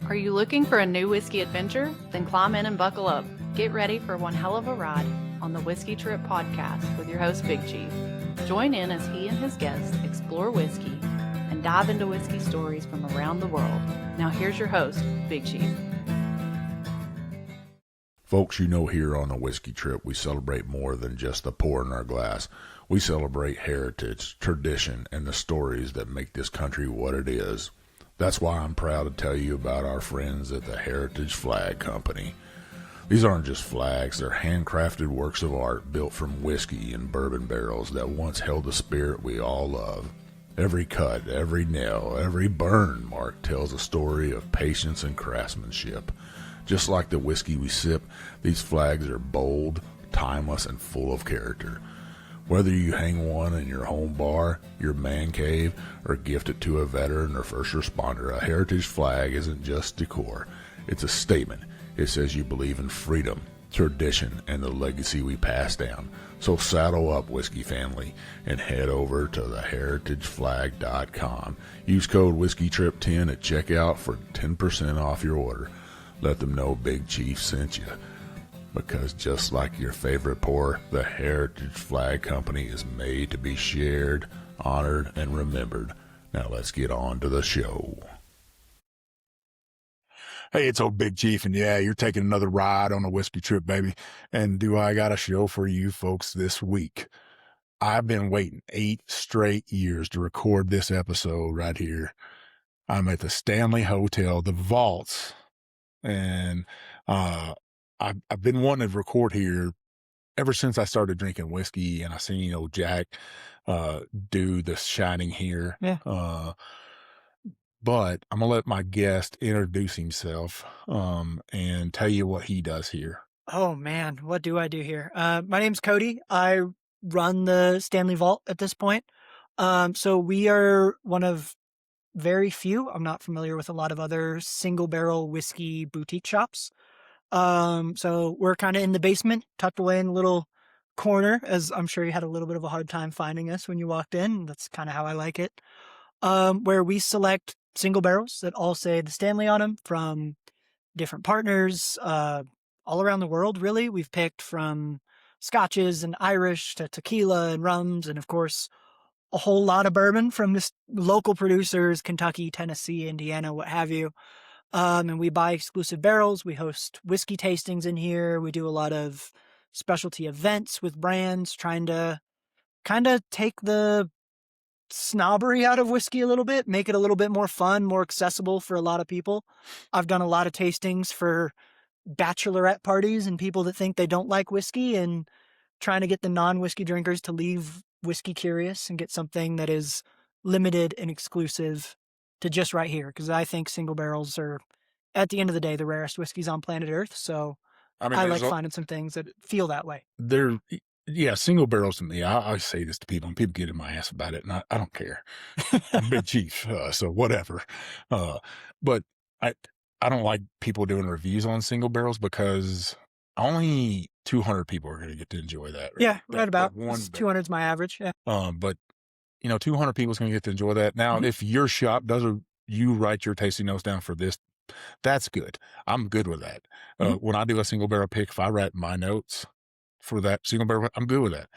Are you looking for a new whiskey adventure? Then climb in and buckle up. Get ready for one hell of a ride on the Whiskey Trip podcast with your host, Big Chief. Join in as he and his guests explore whiskey and dive into whiskey stories from around the world. Now here's your host, Big Chief. Folks, you know, here on the Whiskey Trip, we celebrate more than just the pour in our glass. We celebrate heritage, tradition, and the stories that make this country what it is. That's why I'm proud to tell you about our friends at the Heritage Flag Company. These aren't just flags, they're handcrafted works of art built from whiskey and bourbon barrels that once held the spirit we all love. Every cut, every nail, every burn mark tells a story of patience and craftsmanship. Just like the whiskey we sip, these flags are bold, timeless, and full of character. Whether you hang one in your home bar, your man cave, or gift it to a veteran or first responder, a heritage flag isn't just decor. It's a statement. It says you believe in freedom, tradition, and the legacy we pass down. So saddle up, whiskey family, and head over to theheritageflag.com. Use code WhiskeyTrip10 at checkout for 10% off your order. Let them know Big Chief sent you. Because just like your favorite pour, the Heritage Flag Company is made to be shared, honored, and remembered. Now let's get on to the show. Hey, it's old Big Chief, and yeah, you're taking another ride on a whiskey trip, baby. And do I got a show for you folks this week? I've been waiting 8 straight years to record this episode right here. I'm at the Stanley Hotel, the Vaults, and I've been wanting to record here ever since I started drinking whiskey, and I seen old Jack do the shining here. Yeah. But I'm gonna let my guest introduce himself and tell you what he does here. Oh man, what do I do here? My name's Cody. I run the Stanley Vault at this point. So we are one of very few. I'm not familiar with a lot of other single barrel whiskey boutique shops. So we're kind of in the basement, tucked away in a little corner, as I'm sure you had a little bit of a hard time finding us when you walked in. That's kind of how I like it. Where we select single barrels that all say the Stanley on them from different partners, all around the world, really. We've picked from scotches and Irish to tequila and rums, and of course, a whole lot of bourbon from just local producers, Kentucky, Tennessee, Indiana, what have you. And we buy exclusive barrels. We host whiskey tastings in here. We do a lot of specialty events with brands, trying to kind of take the snobbery out of whiskey a little bit, make it a little bit more fun, more accessible for a lot of people. I've done a lot of tastings for bachelorette parties and people that think they don't like whiskey, and trying to get the non-whiskey drinkers to leave whiskey curious and get something that is limited and exclusive to just right here. Because I think single barrels are, at the end of the day, the rarest whiskeys on planet Earth. So I like finding some things that feel that way. Yeah, single barrels to me. I always say this to people, and people get in my ass about it, and I don't care. I'm Big Chief, so whatever. But I don't like people doing reviews on single barrels because only 200 people are going to get to enjoy that. Right? Yeah, right about. 200 is my average. Yeah. But 200 people is going to get to enjoy that. Now, if your shop you write your tasting notes down for this, that's good. I'm good with that. When I do a single barrel pick, if I write my notes for that single barrel, I'm good with that.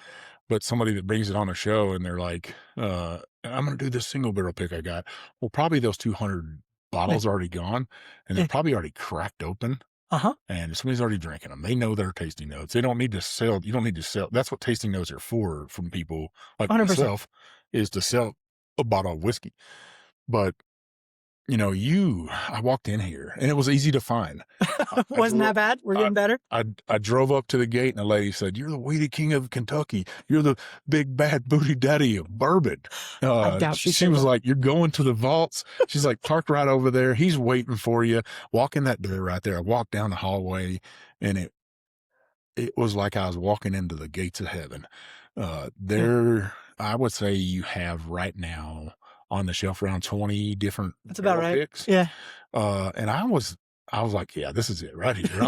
But somebody that brings it on a show and they're like, I'm going to do this single barrel pick I got. Well, probably those 200 bottles are already gone, and they're probably already cracked open. And somebody's already drinking them. They know their tasting notes. They don't need to sell. You don't need to sell. That's what tasting notes are for from people like 100%. Myself, is to sell a bottle of whiskey. But I walked in here and it was easy to find. Wasn't that bad? We're getting better. I drove up to the gate and the lady said, "You're the Weedy King of Kentucky. You're the big bad booty daddy of bourbon." She was like, "You're going to the vaults." She's like, "Park right over there. He's waiting for you. Walk in that door right there." I walked down the hallway and it was like I was walking into the gates of heaven. I would say you have right now on the shelf around 20 different That's about right. picks. Yeah. And I was I was like, yeah, this is it right here.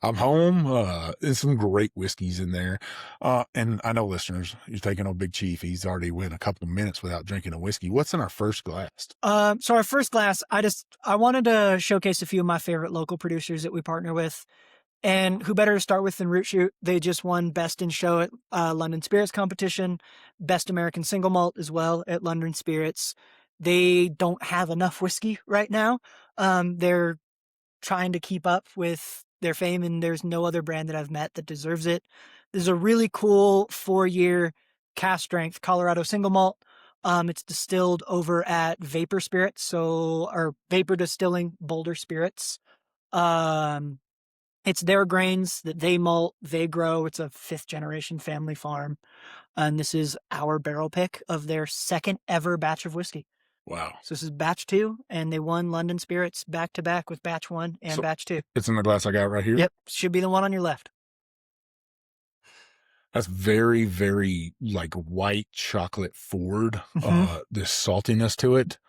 I'm home. There's some great whiskeys in there. And I know listeners, you're taking on Big Chief. He's already went a couple of minutes without drinking a whiskey. What's in our first glass? So our first glass, I wanted to showcase a few of my favorite local producers that we partner with. And who better to start with than Root Shoot? They just won Best in Show at London Spirits Competition, Best American Single Malt as well at London Spirits. They don't have enough whiskey right now. They're trying to keep up with their fame, and there's no other brand that I've met that deserves it. This is a really cool 4-year cask strength Colorado single malt. It's distilled over at Vapor Spirits, or Vapor Distilling Boulder Spirits. It's their grains that they malt, they grow. It's a 5th generation family farm. And this is our barrel pick of their second ever batch of whiskey. Wow. So this is batch 2, and they won London Spirits back to back with batch 1 and batch 2. It's in the glass I got right here? Yep. Should be the one on your left. That's very, very like white chocolate forward. This saltiness to it.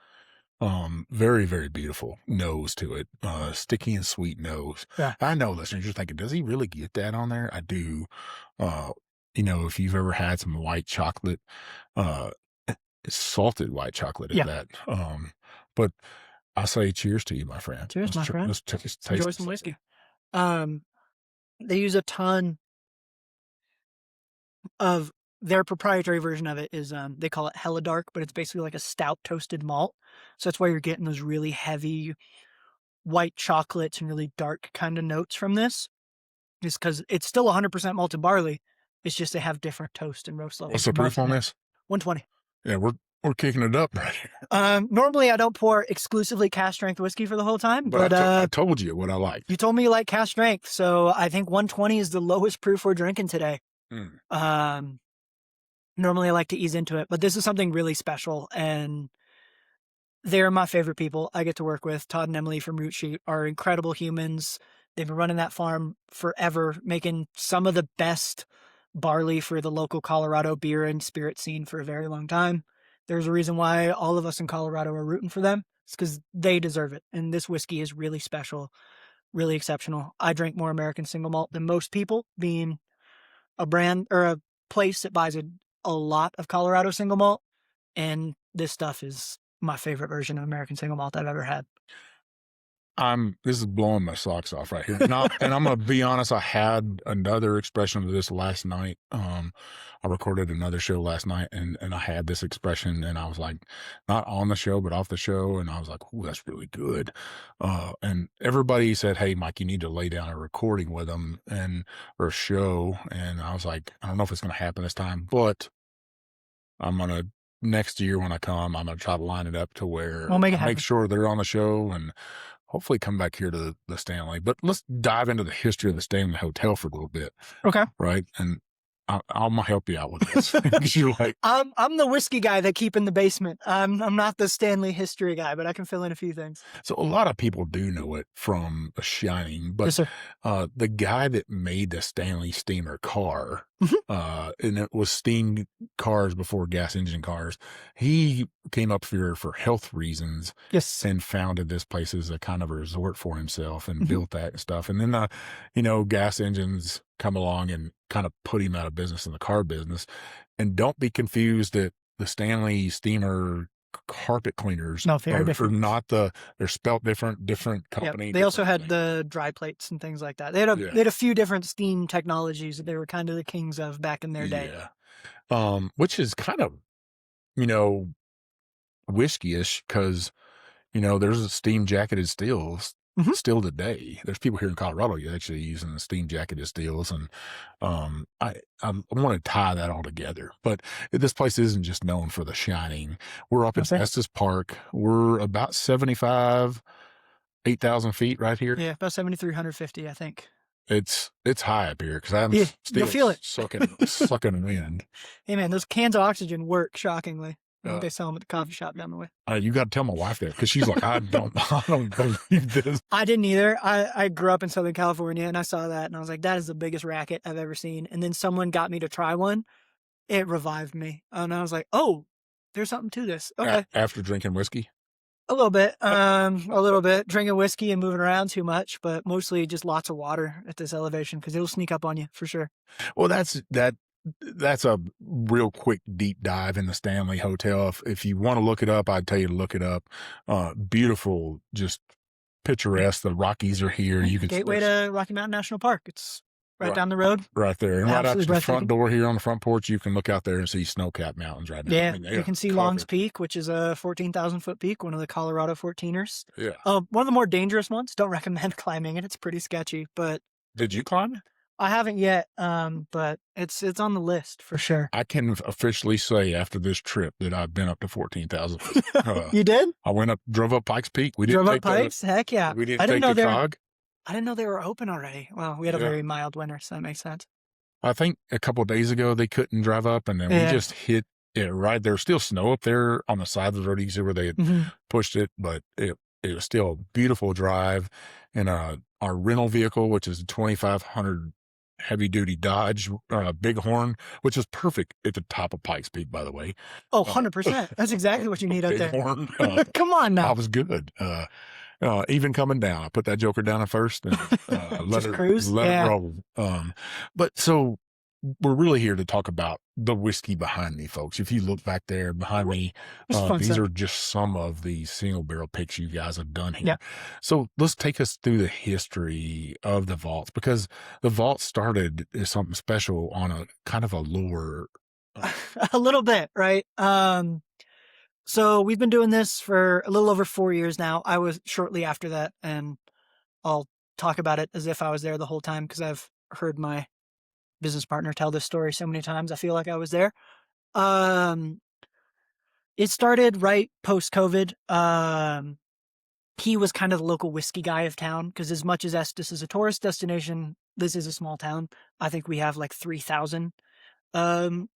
Very, very beautiful nose to it. Sticky and sweet nose. Yeah. I know listeners are thinking, does he really get that on there? I do. If you've ever had some white chocolate, salted white chocolate at that. But I say cheers to you, my friend. Cheers, my friend. Let's taste Enjoy some whiskey. They use a ton of their proprietary version of it is they call it Hella Dark, but it's basically like a stout toasted malt. So that's why you're getting those really heavy white chocolates and really dark kind of notes from this. Just because it's still 100% malted barley. It's just they have different toast and roast levels. What's the proof on this? 120. Yeah, we're kicking it up right here. Normally I don't pour exclusively cask strength whiskey for the whole time, but I told you what I like. You told me you like cask strength, so I think 120 is the lowest proof we're drinking today. Normally I like to ease into it, but this is something really special, and they're my favorite people I get to work with. Todd and Emily from Root Shoot are incredible humans. They've been running that farm forever, making some of the best barley for the local Colorado beer and spirit scene for a very long time. There's a reason why all of us in Colorado are rooting for them. It's because they deserve it, and this whiskey is really special, really exceptional. I drink more American single malt than most people, being a brand or a place that buys a lot of Colorado single malt, and this stuff is my favorite version of American single malt I've ever had. This is blowing my socks off right here. Now, and I'm gonna be honest, I had another expression of this last night. I recorded another show last night, and I had this expression, and I was like, not on the show, but off the show, and I was like, "Ooh, that's really good." And everybody said, "Hey, Mike, you need to lay down a recording with them or a show." And I was like, I don't know if it's gonna happen this time, but next year when I come, I'm gonna try to line it up to where We'll make sure they're on the show and hopefully come back here to the Stanley. But let's dive into the history of the Stanley Hotel for a little bit. Okay. Right. And I'm gonna help you out with this. 'Cause you're like, I'm the whiskey guy that keep in the basement. I'm not the Stanley history guy, but I can fill in a few things. So a lot of people do know it from The Shining, but Yes, sir. The guy that made the Stanley steamer car, and it was steam cars before gas engine cars, he came up here for health reasons. Yes. And founded this place as a kind of a resort for himself and built that and stuff. And then, gas engines come along and kind of put him out of business in the car business. And don't be confused that the Stanley steamer carpet cleaners are different. They're spelt different company. Yep. They also had the dry plates and things like that. They had a few different steam technologies that they were kind of the kings of back in their day. Yeah. Which is kind of, whiskey-ish because, there's a steam jacketed stills still today. There's people here in Colorado actually using the steam jacketed stills, and I want to tie that all together. But this place isn't just known for The Shining. We're up in Estes Park. We're about 8,000 feet right here. Yeah, about 7,350, I think. It's high up here because I'm still you'll feel it. sucking wind. Hey man, those cans of oxygen work shockingly. They sell them at the coffee shop down the way. You got to tell my wife that because she's like, I don't believe this. I didn't either. I grew up in Southern California and I saw that and I was like, that is the biggest racket I've ever seen. And then someone got me to try one. It revived me. And I was like, oh, there's something to this. Okay. After drinking whiskey? A little bit. A little bit. Drinking whiskey and moving around too much, but mostly just lots of water at this elevation because it'll sneak up on you for sure. Well, that's a real quick deep dive in the Stanley Hotel. If you want to look it up, I'd tell you to look it up. Beautiful, just picturesque. The Rockies are here. You can Gateway to Rocky Mountain National Park. It's right down the road. right there, and right out Absolutely to the front breathtaking. door here on the front porch, you can look out there and see snow-capped mountains right now. Yeah, I mean, they you are can see covered. Long's Peak, which is a 14,000-foot peak, one of the Colorado 14ers. Yeah. One of the more dangerous ones. Don't recommend climbing it. It's pretty sketchy, but Did you climb it? I haven't yet. But it's on the list for sure. I can officially say after this trip that I've been up to 14,000. You did? I drove up Pikes Peak. We didn't Drove up take Pikes? Heck yeah. We didn't I didn't take know the they were, cog. I didn't know they were open already. Well, we had a Yeah. very mild winter, so that makes sense. I think a couple of days ago they couldn't drive up, and then we Yeah. just hit it right. There's still snow up there on the side of the road. You see where they had Mhm. pushed it, but it was still a beautiful drive. And our rental vehicle, which is a 2,500 heavy duty Dodge Bighorn, which is perfect at the top of Pikes Peak, by the way. Oh, 100%. That's exactly what you need out there. Bighorn. Come on I now. was good. Even coming down, I put that joker down at first and let Just cruise? it Yeah. roll. But so we're really here to talk about the whiskey behind me, folks. If you look back there behind me, It's fun these stuff. are just some of the single barrel picks you guys have done here. Yeah. So let's take us through the history of the vaults, because the vault started as something special on a kind of a lower. A little bit, right? So we've been doing this for a little over 4 years now. I was shortly after that, and I'll talk about it as if I was there the whole time because I've heard my business partner tell this story so many times. I feel like I was there. It started right post-COVID. He was kind of the local whiskey guy of town because as much as Estes is a tourist destination, this is a small town. I think we have like 3,000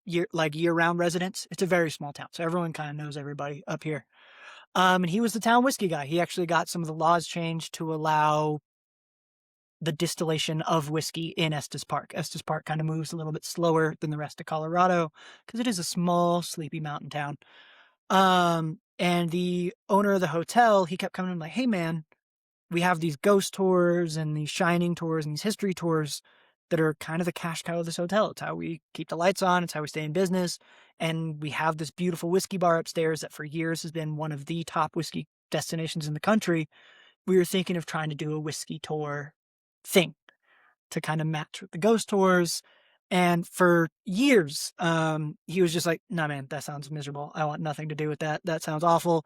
year-round residents. It's a very small town, so everyone kind of knows everybody up here. And he was the town whiskey guy. He actually got some of the laws changed to allow the distillation of whiskey in Estes Park. Estes Park kind of moves a little bit slower than the rest of Colorado because it is a small, sleepy mountain town. And the owner of the hotel, he kept coming in like, hey man, we have these ghost tours and these shining tours and these history tours that are kind of the cash cow of this hotel. It's how we keep the lights on. It's how we stay in business. And we have this beautiful whiskey bar upstairs that for years has been one of the top whiskey destinations in the country. We were thinking of trying to do a whiskey tour thing to kind of match with the ghost tours. And for years, he was just like, nah, man, that sounds miserable. I want nothing to do with that. That sounds awful.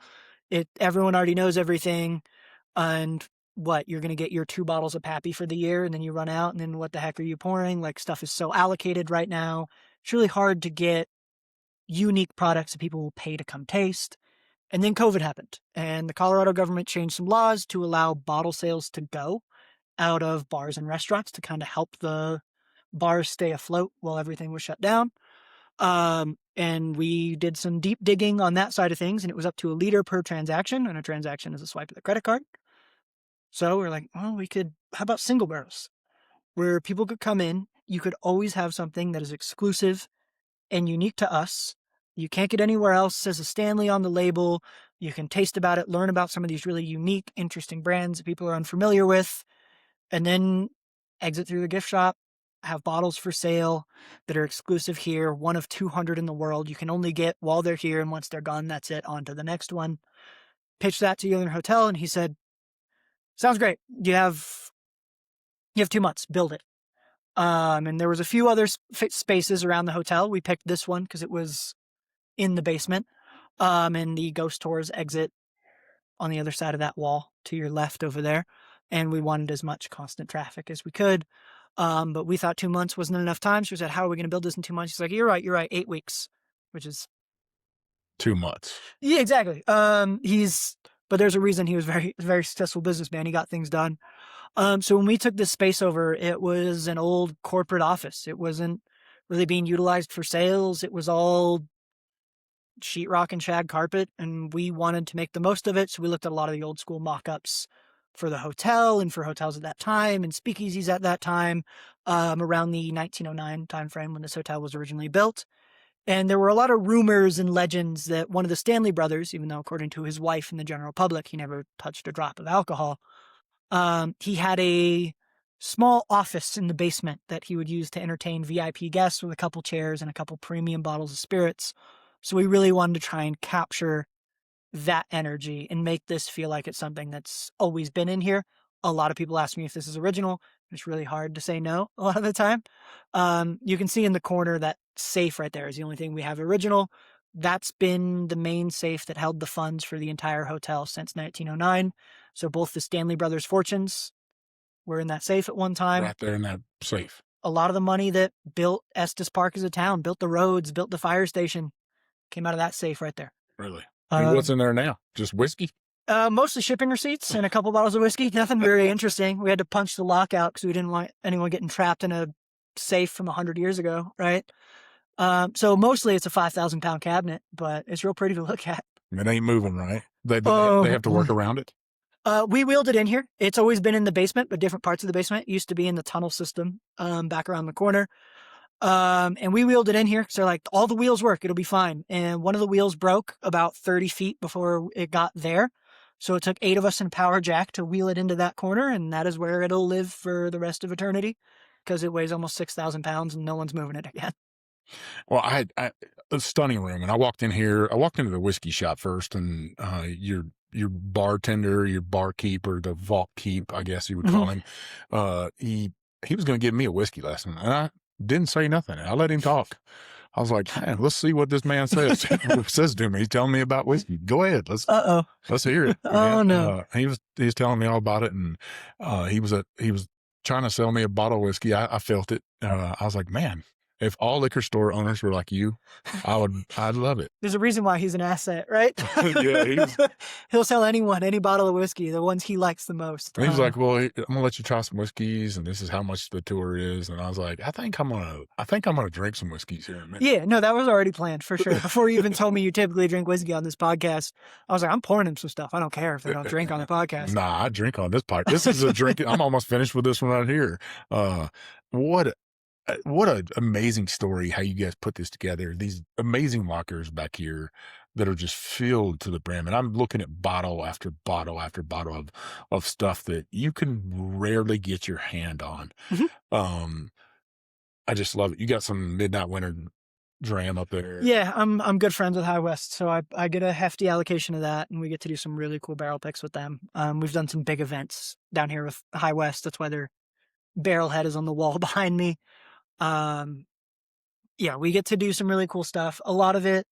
Everyone already knows everything. And what, you're going to get your 2 bottles of Pappy for the year and then you run out and then what the heck are you pouring? Like stuff is so allocated right now. It's really hard to get unique products that people will pay to come taste. And then COVID happened and the Colorado government changed some laws to allow bottle sales to go out of bars and restaurants to kind of help the bars stay afloat while everything was shut down. And we did some deep digging on that side of things and it was up to $1 per transaction, and a transaction is a swipe of the credit card. So we're like, well, how about single barrels where people could come in? You could always have something that is exclusive and unique to us. You can't get anywhere else. It says a Stanley on the label. You can taste about it, learn about some of these really unique, interesting brands that people are unfamiliar with, and then exit through the gift shop, have bottles for sale that are exclusive here, one of 200 in the world. You can only get while they're here, and once they're gone, that's it, on to the next one. Pitched that to the owner hotel, and he said, sounds great. You have 2 months, build it. And there was a few other spaces around the hotel. We picked this one because it was in the basement. And the ghost tours exit on the other side of that wall to your left over there. And we wanted as much constant traffic as we could. But we thought 2 months wasn't enough time. So we said, how are we going to build this in 2 months? He's like, you're right. 8 weeks, which is 2 months. Yeah, exactly. But there's a reason he was very, very successful businessman. He got things done. So when we took this space over, it was an old corporate office. It wasn't really being utilized for sales. It was all sheetrock and shag carpet, and we wanted to make the most of it. So we looked at a lot of the old school mock-ups for the hotel and for hotels at that time and speakeasies at that time, around the 1909 timeframe when this hotel was originally built. And there were a lot of rumors and legends that one of the Stanley brothers, even though according to his wife and the general public, he never touched a drop of alcohol, he had a small office in the basement that he would use to entertain VIP guests with a couple chairs and a couple premium bottles of spirits. So we really wanted to try and capture that energy and make this feel like it's something that's always been in here. A lot of people ask me if this is original. It's really hard to say no a lot of the time. You can see in the corner that safe right there is the only thing we have original. That's been the main safe that held the funds for the entire hotel since 1909. So both the Stanley Brothers fortunes were in that safe at one time. Right there in that safe. A lot of the money that built Estes Park as a town, built the roads, built the fire station, came out of that safe right there. Really? And what's in there now? Just whiskey? Mostly shipping receipts and a couple bottles of whiskey. Nothing very interesting. We had to punch the lock out because we didn't want anyone getting trapped in a safe from 100 years ago, right? So mostly it's a 5,000 pound cabinet, but it's real pretty to look at. It ain't moving, right? They have to work around it? We wheeled it in here. It's always been in the basement, but different parts of the basement. It used to be in the tunnel system back around the corner. And we wheeled it in here. So like all the wheels work. It'll be fine. And one of the wheels broke about 30 feet before it got there. So it took 8 of us in a power jack to wheel it into that corner. And that is where it'll live for the rest of eternity because it weighs almost 6,000 pounds and no one's moving it again. Well, I a stunning room. And I walked in here. I walked into the whiskey shop first, and your bartender, your barkeeper, the vault keep, I guess you would call him. He was going to give me a whiskey lesson, and I didn't say nothing. I let him talk. I was like, hey, let's see what this man says to me. He's telling me about whiskey. Go ahead. Let's hear it. Oh, no. He was telling me all about it, and he was trying to sell me a bottle of whiskey. I felt it. I was like, man, if all liquor store owners were like you, I'd love it. There's a reason why he's an asset, right? Yeah, he'll sell anyone any bottle of whiskey, the ones he likes the most. He was like, well, I'm gonna let you try some whiskeys, and this is how much the tour is. And I was like, I think I'm gonna drink some whiskeys here in a minute. Yeah, no, that was already planned for sure. Before you even told me you typically drink whiskey on this podcast, I was like, I'm pouring him some stuff. I don't care if they don't drink on the podcast. Nah, I drink on this podcast. This is a drink. I'm almost finished with this one right here. What an amazing story how you guys put this together. These amazing lockers back here that are just filled to the brim. And I'm looking at bottle after bottle after bottle of stuff that you can rarely get your hand on. Mm-hmm. I just love it. You got some Midnight Winter Dram up there. Yeah, I'm good friends with High West, so I get a hefty allocation of that, and we get to do some really cool barrel picks with them. We've done some big events down here with High West. That's why their barrel head is on the wall behind me. Yeah, we get to do some really cool stuff. A lot of it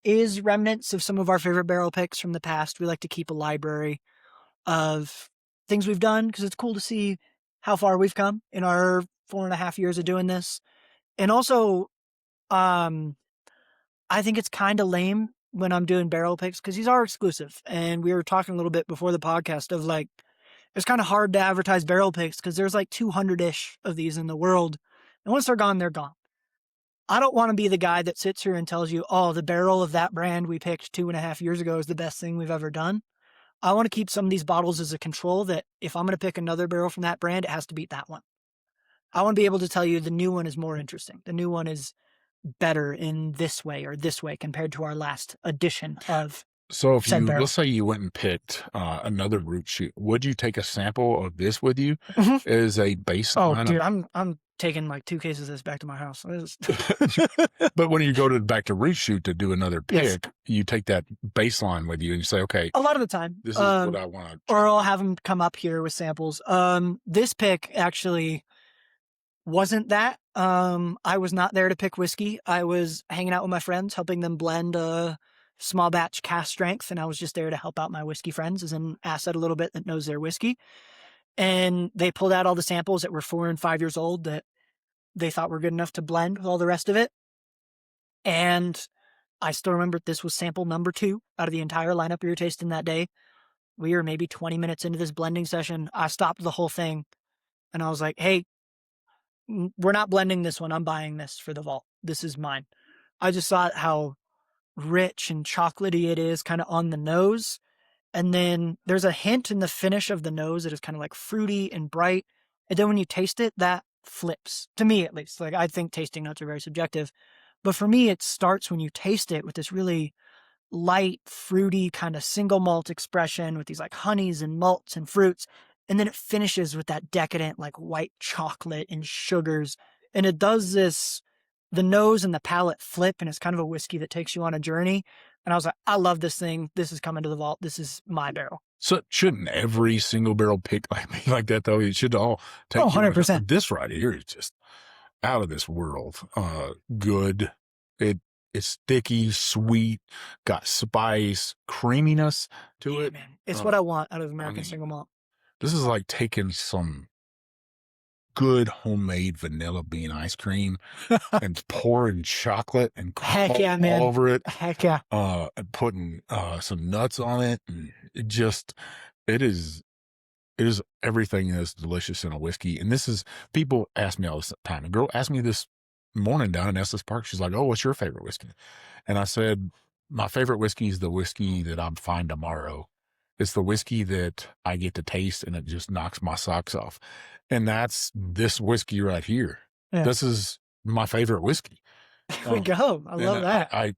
is remnants of some of our favorite barrel picks from the past. We like to keep a library of things we've done because it's cool to see how far we've come in our 4.5 years of doing this. And also, I think it's kind of lame when I'm doing barrel picks because these are exclusive. And we were talking a little bit before the podcast of like, it's kind of hard to advertise barrel picks because there's like 200-ish of these in the world. And once they're gone, they're gone. I don't want to be the guy that sits here and tells you, oh, the barrel of that brand we picked 2.5 years ago is the best thing we've ever done. I want to keep some of these bottles as a control that if I'm going to pick another barrel from that brand, it has to beat that one. I want to be able to tell you the new one is more interesting. The new one is better in this way or this way compared to our last edition of So if let's say you went and picked another root shoot, would you take a sample of this with you as a baseline? Oh, dude, I'm taking like 2 cases of this back to my house. But when you go back to root shoot to do another pick, you take that baseline with you and you say, okay. A lot of the time. This is what I want. Or I'll have them come up here with samples. This pick actually wasn't that. I was not there to pick whiskey. I was hanging out with my friends, helping them blend a small batch cast strength, and I was just there to help out my whiskey friends as an asset a little bit that knows their whiskey. And they pulled out all the samples that were 4 and 5 years old that they thought were good enough to blend with all the rest of it. And I still remember this was sample number 2 out of the entire lineup we were tasting that day. We were maybe 20 minutes into this blending session. I stopped the whole thing and I was like, hey, we're not blending this one. I'm buying this for the vault. This is mine. I just thought how rich and chocolatey it is kind of on the nose. And then there's a hint in the finish of the nose that is kind of like fruity and bright. And then when you taste it, that flips, to me at least. Like, I think tasting notes are very subjective, But for me, it starts when you taste it with this really light, fruity kind of single malt expression with these like honeys and malts and fruits. And then it finishes with that decadent like white chocolate and sugars. And it does this, the nose and the palate flip, and it's kind of a whiskey that takes you on a journey. And I was like, I love this thing. This is coming to the vault. This is my barrel. So shouldn't every single barrel pick like that though? It should all take 100%. This right here is just out of this world. Good. It's sticky, sweet, got spice, creaminess to it. Man. It's what I want out of American single malt. This is like taking some good homemade vanilla bean ice cream and pouring chocolate and caramel all over it. Heck yeah. And putting some nuts on it. And it is everything that's delicious in a whiskey. And this is, people ask me all the time. A girl asked me this morning down in Estes Park. She's like, "Oh, what's your favorite whiskey?" And I said, my favorite whiskey is the whiskey that I'm fine tomorrow. It's the whiskey that I get to taste and it just knocks my socks off. And that's this whiskey right here. Yeah. This is my favorite whiskey. There we go. I love that.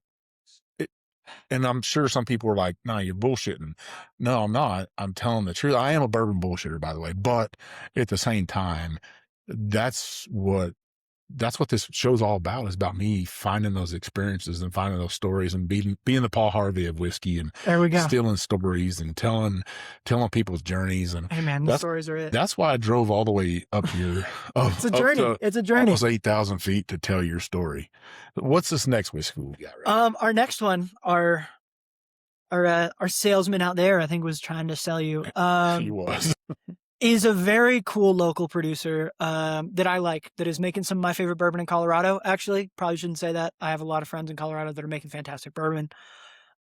And I'm sure some people are like, "No, you're bullshitting." No, I'm not. I'm telling the truth. I am a bourbon bullshitter, by the way. But at the same time, that's what this show's all about, is about me finding those experiences and finding those stories and being the Paul Harvey of whiskey, and there we go. Stealing stories and telling people's journeys. And hey man, the stories are it. That's why I drove all the way up here. It's a journey. It's a journey. Almost 8,000 feet to tell your story. What's this next whiskey we got? Right our next one, our salesman out there, I think, was trying to sell you. He was. Is a very cool local producer that I like, that is making some of my favorite bourbon in Colorado. Actually, probably shouldn't say that. I have a lot of friends in Colorado that are making fantastic bourbon.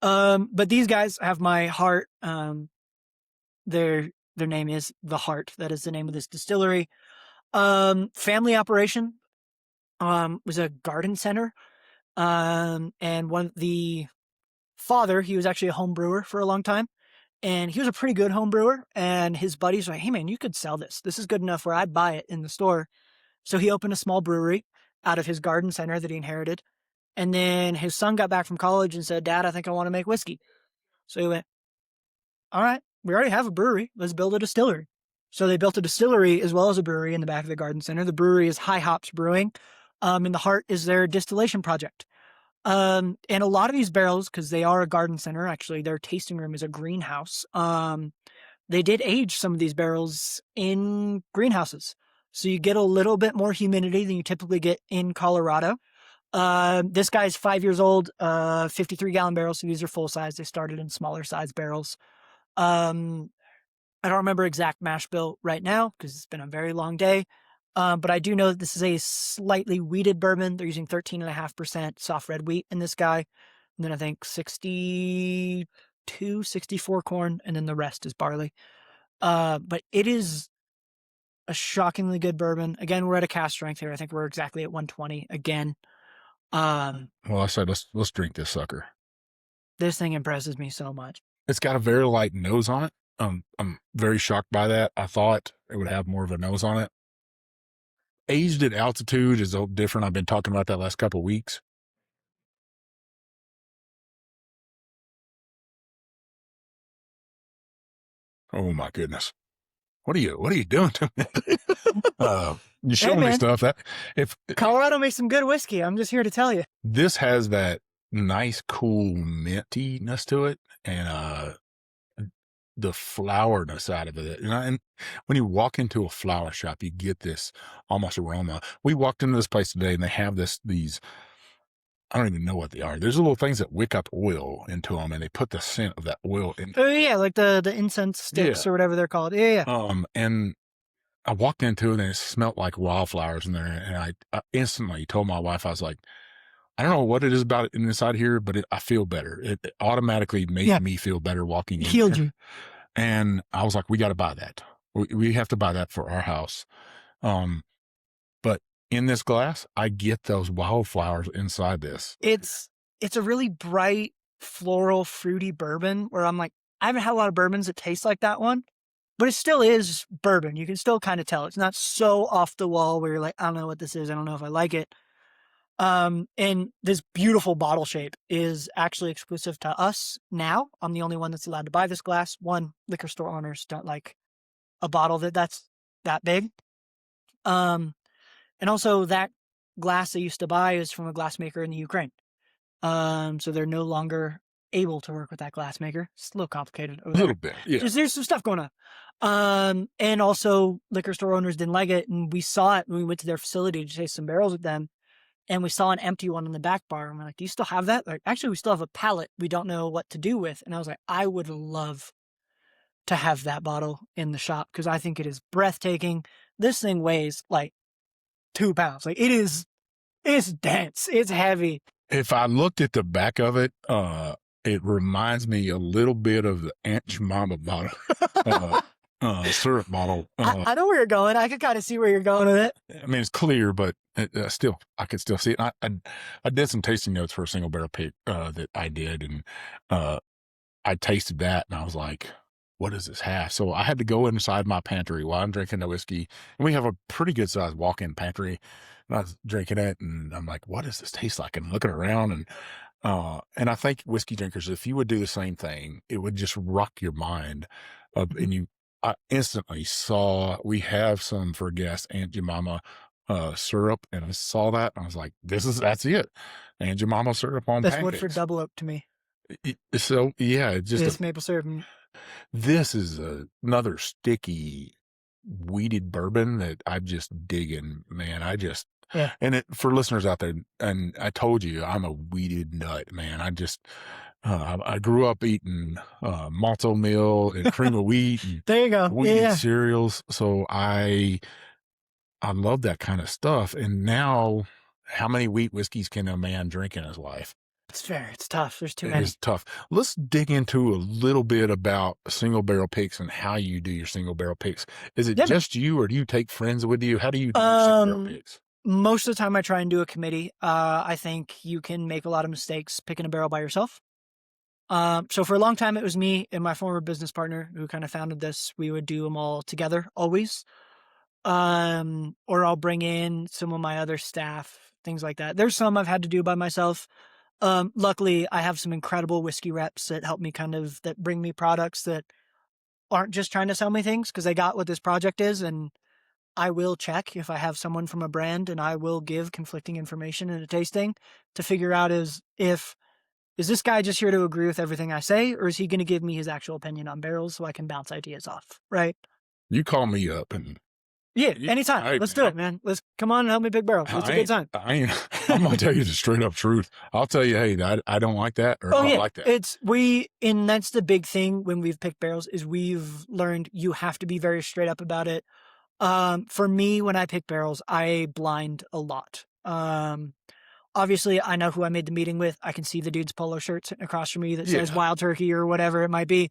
But these guys have my heart. Their name is The Heart. That is the name of this distillery. Family operation. Was a garden center. And the father, he was actually a home brewer for a long time. And he was a pretty good home brewer, and his buddies were like, "Hey man, you could sell this. This is good enough where I'd buy it in the store." So he opened a small brewery out of his garden center that he inherited. And then his son got back from college and said, "Dad, I think I want to make whiskey." So he went, "All right, we already have a brewery. Let's build a distillery." So they built a distillery as well as a brewery in the back of the garden center. The brewery is High Hops Brewing. And The Heart is their distillation project. And a lot of these barrels, because they are a garden center, actually, their tasting room is a greenhouse. They did age some of these barrels in greenhouses. So you get a little bit more humidity than you typically get in Colorado. This guy's 5 years old, 53-gallon barrels. So these are full size. They started in smaller size barrels. I don't remember exact mash bill right now because it's been a very long day. But I do know that this is a slightly wheated bourbon. They're using 13.5% soft red wheat in this guy. And then I think 64 corn, and then the rest is barley. But it is a shockingly good bourbon. Again, we're at a cask strength here. I think we're exactly at 120 again. Well, I said, let's drink this sucker. This thing impresses me so much. It's got a very light nose on it. I'm very shocked by that. I thought it would have more of a nose on it. Aged at altitude is different. I've been talking about that last couple of weeks. Oh my goodness. What are you doing to me? You show me stuff that if Colorado makes some good whiskey. I'm just here to tell you. This has that nice, cool mintiness to it, and the flowerness out of it. And when you walk into a flower shop, you get this almost aroma. We walked into this place today and they have these, I don't even know what they are. There's little things that wick up oil into them, and they put the scent of that oil in. Oh yeah. Like the incense sticks or whatever they're called. Yeah. And I walked into it and it smelled like wildflowers in there. And I instantly told my wife, I was like, I don't know what it is about it inside here, but I feel better. It automatically made me feel better walking in. Healed you. And I was like, we got to buy that. We have to buy that for our house. But in this glass, I get those wildflowers inside this. It's a really bright, floral, fruity bourbon where I'm like, I haven't had a lot of bourbons that taste like that one, but it still is bourbon. You can still kind of tell. It's not so off the wall where you're like, I don't know what this is. I don't know if I like it. And this beautiful bottle shape is actually exclusive to us now. I'm the only one that's allowed to buy this glass. One, liquor store owners don't like a bottle that's that big. And also that glass they used to buy is from a glassmaker in the Ukraine. So they're no longer able to work with that glassmaker. It's a little complicated over A there. little bit, yeah. Just there's some stuff going on. And also liquor store owners didn't like it, and we saw it when we went to their facility to taste some barrels with them, and we saw an empty one in the back bar, and we're like, do you still have that? Like, actually, we still have a pallet we don't know what to do with. And I was like, I would love to have that bottle in the shop because I think it is breathtaking. This thing weighs like 2 pounds. Like it's dense. It's heavy. If I looked at the back of it, it reminds me a little bit of the Aunt Jemima bottle, syrup bottle. I know where you're going. I could kind of see where you're going with it. I mean, it's clear, but still, I could still see it. I did some tasting notes for a single barrel pick that I did, and I tasted that, and I was like, what does this have? So I had to go inside my pantry while I'm drinking the whiskey, and we have a pretty good sized walk-in pantry, and I was drinking it, and I'm like, what does this taste like? And looking around, and I think whiskey drinkers, if you would do the same thing, it would just rock your mind. And I instantly saw, we have some for guests, Aunt Jemima syrup, and I saw that, and I was like, that's it. Aunt Jemima syrup on That's pancakes. Woodford Double Oak to me. So yeah, it's just This maple syrup. this is another sticky weeded bourbon that I just dig in, man. Yeah. And for listeners out there, and I told you, I'm a weeded nut, man. I grew up eating malto meal and cream of wheat and There you go. weeded Yeah. cereals. So I love that kind of stuff. And now, how many wheat whiskeys can a man drink in his life? It's fair. It's tough. There's too It many. is tough. Let's dig into a little bit about single barrel picks and how you do your single barrel picks. Is it just you, or do you take friends with you? How do you do your single barrel picks? Most of the time I try and do a committee. I think you can make a lot of mistakes picking a barrel by yourself. So for a long time, it was me and my former business partner who kind of founded this. We would do them all together always. Or I'll bring in some of my other staff, things like that. There's some I've had to do by myself. Luckily I have some incredible whiskey reps that help me that bring me products that aren't just trying to sell me things because they got what this project is. And I will check if I have someone from a brand, and I will give conflicting information in a tasting to figure out is this guy just here to agree with everything I say, or is he going to give me his actual opinion on barrels so I can bounce ideas off? Right. You call me up and anytime. Let's do it, man. Let's come on and help me pick barrels. It's a good time. I'm going to tell you the straight up truth. I'll tell you, hey, I don't like that, or I don't like that. And that's the big thing when we've picked barrels is we've learned you have to be very straight up about it. For me, when I pick barrels, I blind a lot. Obviously I know who I made the meeting with. I can see the dude's polo shirt sitting across from me that says Wild Turkey or whatever it might be.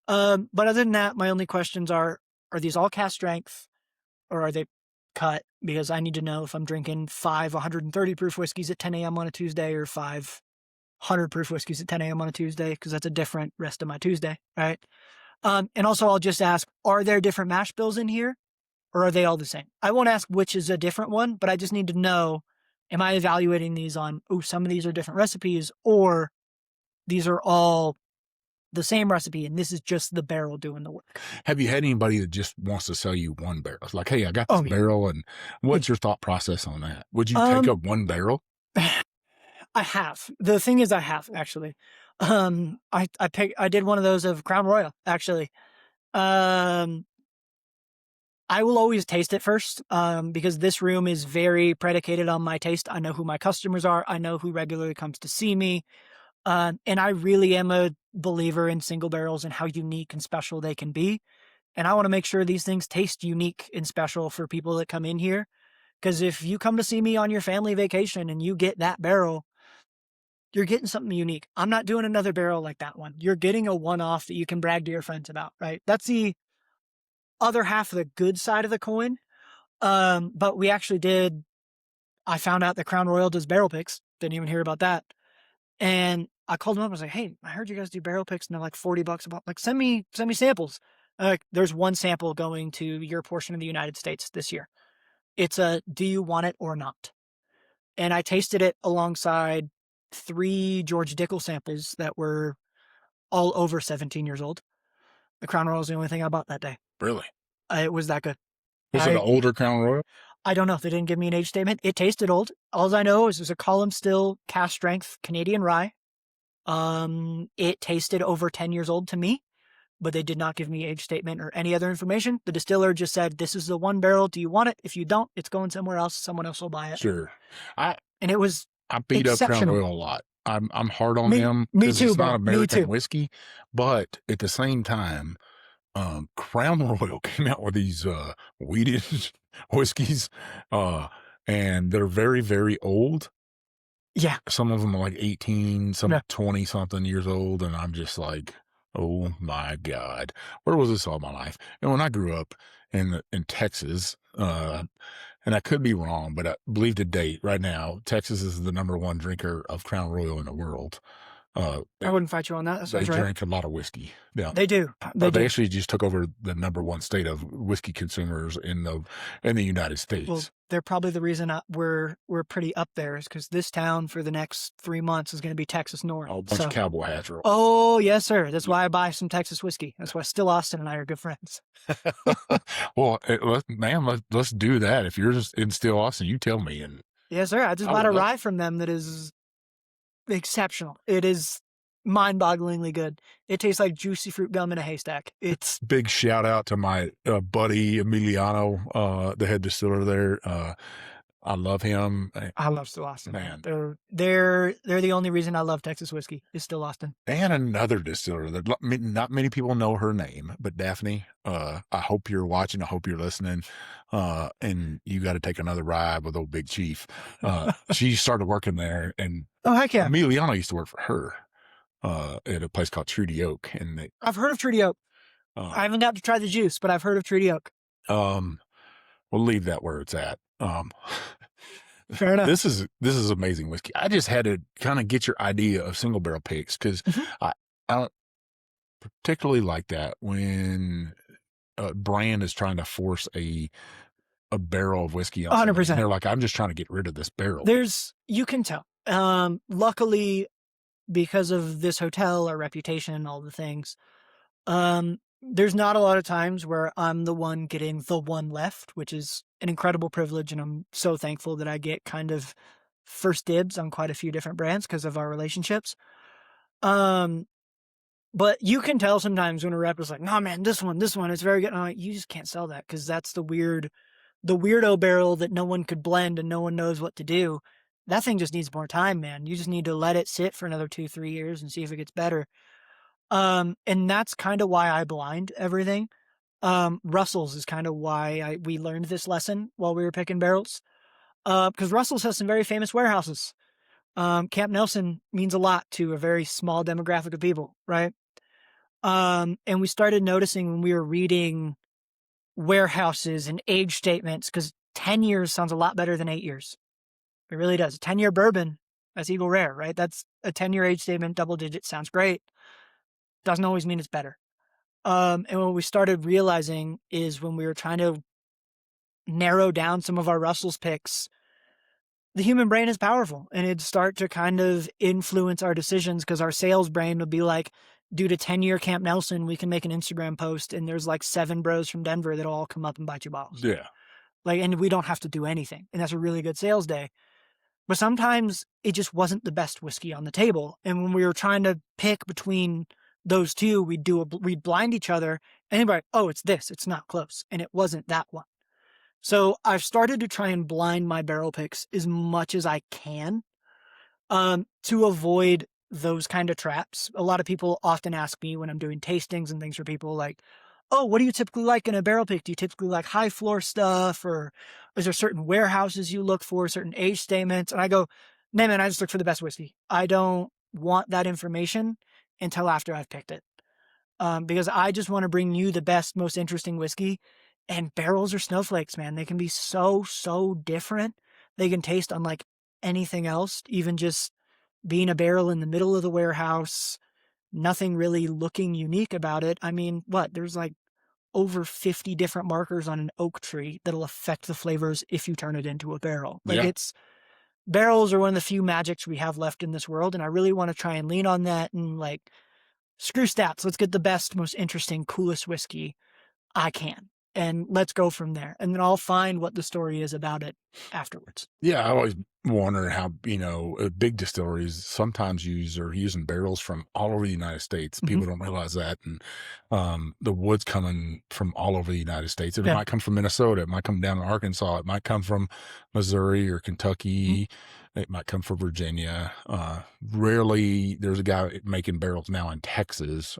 But other than that, my only questions are these all cast strength, or are they cut? Because I need to know if I'm drinking 5 130 proof whiskeys at 10 a.m. on a Tuesday or 5 100 proof whiskeys at 10 a.m. on a Tuesday, because that's a different rest of my Tuesday, right? And also I'll just ask, are there different mash bills in here, or are they all the same? I won't ask which is a different one, but I just need to know, am I evaluating these on, some of these are different recipes, or these are all the same recipe and this is just the barrel doing the work? Have you had anybody that just wants to sell you one barrel? It's like, hey, I got this barrel, and what's your thought process on that? Would you take up one barrel? I have. The thing is, I have actually. I did one of those of Crown Royal actually. I will always taste it first, because this room is very predicated on my taste. I know who my customers are. I know who regularly comes to see me. And I really am a believer in single barrels and how unique and special they can be. And I want to make sure these things taste unique and special for people that come in here. Because if you come to see me on your family vacation and you get that barrel, you're getting something unique. I'm not doing another barrel like that one. You're getting a one-off that you can brag to your friends about, right? That's the other half of the good side of the coin. But we actually I found out that Crown Royal does barrel picks. Didn't even hear about that. And I called them up. I was like, hey, I heard you guys do barrel picks and they're like $40 a bottle. Like, send me samples. There's one sample going to your portion of the United States this year. It's do you want it or not? And I tasted it alongside 3 George Dickel samples that were all over 17 years old. The Crown Royal is the only thing I bought that day. Really? It was that good. Was it an older Crown Royal? I don't know. They didn't give me an age statement. It tasted old. All I know is it was a column still, cask strength Canadian rye. It tasted over 10 years old to me, but they did not give me age statement or any other information. The distiller just said, this is the 1 barrel. Do you want it? If you don't, it's going somewhere else. Someone else will buy it. Sure. And it was I beat up Crown Royal a lot. I'm hard on them. Me too, it's bro. not American Me too. whiskey, but at the same time, Crown Royal came out with these wheated whiskeys, and they're very, very old. Yeah. Some of them are like 18, some 20 something years old, and I'm just like, oh my God, where was this all my life? And when I grew up in Texas, and I could be wrong, but I believe to date right now, Texas is the #1 drinker of Crown Royal in the world. I wouldn't fight you on that. They drink a lot of whiskey. Yeah, they do. They actually just took over the #1 state of whiskey consumers in the United States. Well, they're probably the reason we're pretty up there is because this town for the next 3 months is going to be Texas North. A bunch of cowboy hats. Oh yes, sir. That's why I buy some Texas whiskey. That's why still Austin and I are good friends. Well, let's do that. If you're just in Still Austin, you tell me. And yes, sir. I just bought a rye from them that is exceptional. It is mind-bogglingly good. It tastes like juicy fruit gum in a haystack. It's big shout out to my buddy Emiliano, the head distiller there. I love him. I love Still Austin. Man, they're the only reason I love Texas whiskey is Still Austin. And another distiller that not many people know her name, but Daphne. I hope you're watching. I hope you're listening. And you got to take another ride with old Big Chief. She started working there, and oh heck yeah, Emiliano used to work for her at a place called Treaty Oak. And I've heard of Treaty Oak. I haven't got to try the juice, but I've heard of Treaty Oak. We'll leave that where it's at. Fair enough. This is amazing whiskey. I just had to kind of get your idea of single barrel picks because I don't particularly like that when a brand is trying to force a barrel of whiskey on 100%. They're like, I'm just trying to get rid of this barrel. You can tell. Luckily, because of this hotel, our reputation, all the things, there's not a lot of times where I'm the one getting the one left, which is an incredible privilege. And I'm so thankful that I get kind of first dibs on quite a few different brands because of our relationships. But you can tell sometimes when a rep is like, no, man, this one is very good. And I'm like, you just can't sell that because that's the weirdo barrel that no one could blend and no one knows what to do. That thing just needs more time, man. You just need to let it sit for another 2-3 years and see if it gets better. And that's kind of why I blind everything. Russell's is kind of why we learned this lesson while we were picking barrels. Because Russell's has some very famous warehouses. Camp Nelson means a lot to a very small demographic of people, right? And we started noticing when we were reading warehouses and age statements, because 10 years sounds a lot better than 8 years. It really does. A 10-year bourbon, that's Eagle Rare, right? That's a 10-year age statement, double digit, sounds great. Doesn't always mean it's better. And what we started realizing is when we were trying to narrow down some of our Russell's picks, the human brain is powerful and it'd start to kind of influence our decisions because our sales brain would be like, due to 10-year Camp Nelson, we can make an Instagram post and there's like 7 bros from Denver that'll all come up and buy 2 bottles. Yeah. And we don't have to do anything. And that's a really good sales day. But sometimes it just wasn't the best whiskey on the table. And when we were trying to pick between those two, we'd blind each other and they'd be like, oh, it's this, it's not close. And it wasn't that one. So I've started to try and blind my barrel picks as much as I can to avoid those kind of traps. A lot of people often ask me when I'm doing tastings and things for people like, oh, what do you typically like in a barrel pick? Do you typically like high floor stuff? Or is there certain warehouses you look for, certain age statements? And I go, nah, man, I just look for the best whiskey. I don't want that information until after I've picked it. Because I just want to bring you the best, most interesting whiskey. And barrels are snowflakes, man. They can be so, so different. They can taste unlike anything else, even just being a barrel in the middle of the warehouse, nothing really looking unique about it. I mean, there's like over 50 different markers on an oak tree that'll affect the flavors if you turn it into a barrel. barrels are one of the few magics we have left in this world, and I really want to try and lean on that and like, screw stats. Let's get the best, most interesting, coolest whiskey I can, and let's go from there. And then I'll find what the story is about it afterwards. Yeah, I always wonder how, big distilleries sometimes are using barrels from all over the United States. People don't realize that. And the wood's coming from all over the United States. It might come from Minnesota. It might come down to Arkansas. It might come from Missouri or Kentucky. It might come from Virginia. Rarely there's a guy making barrels now in Texas,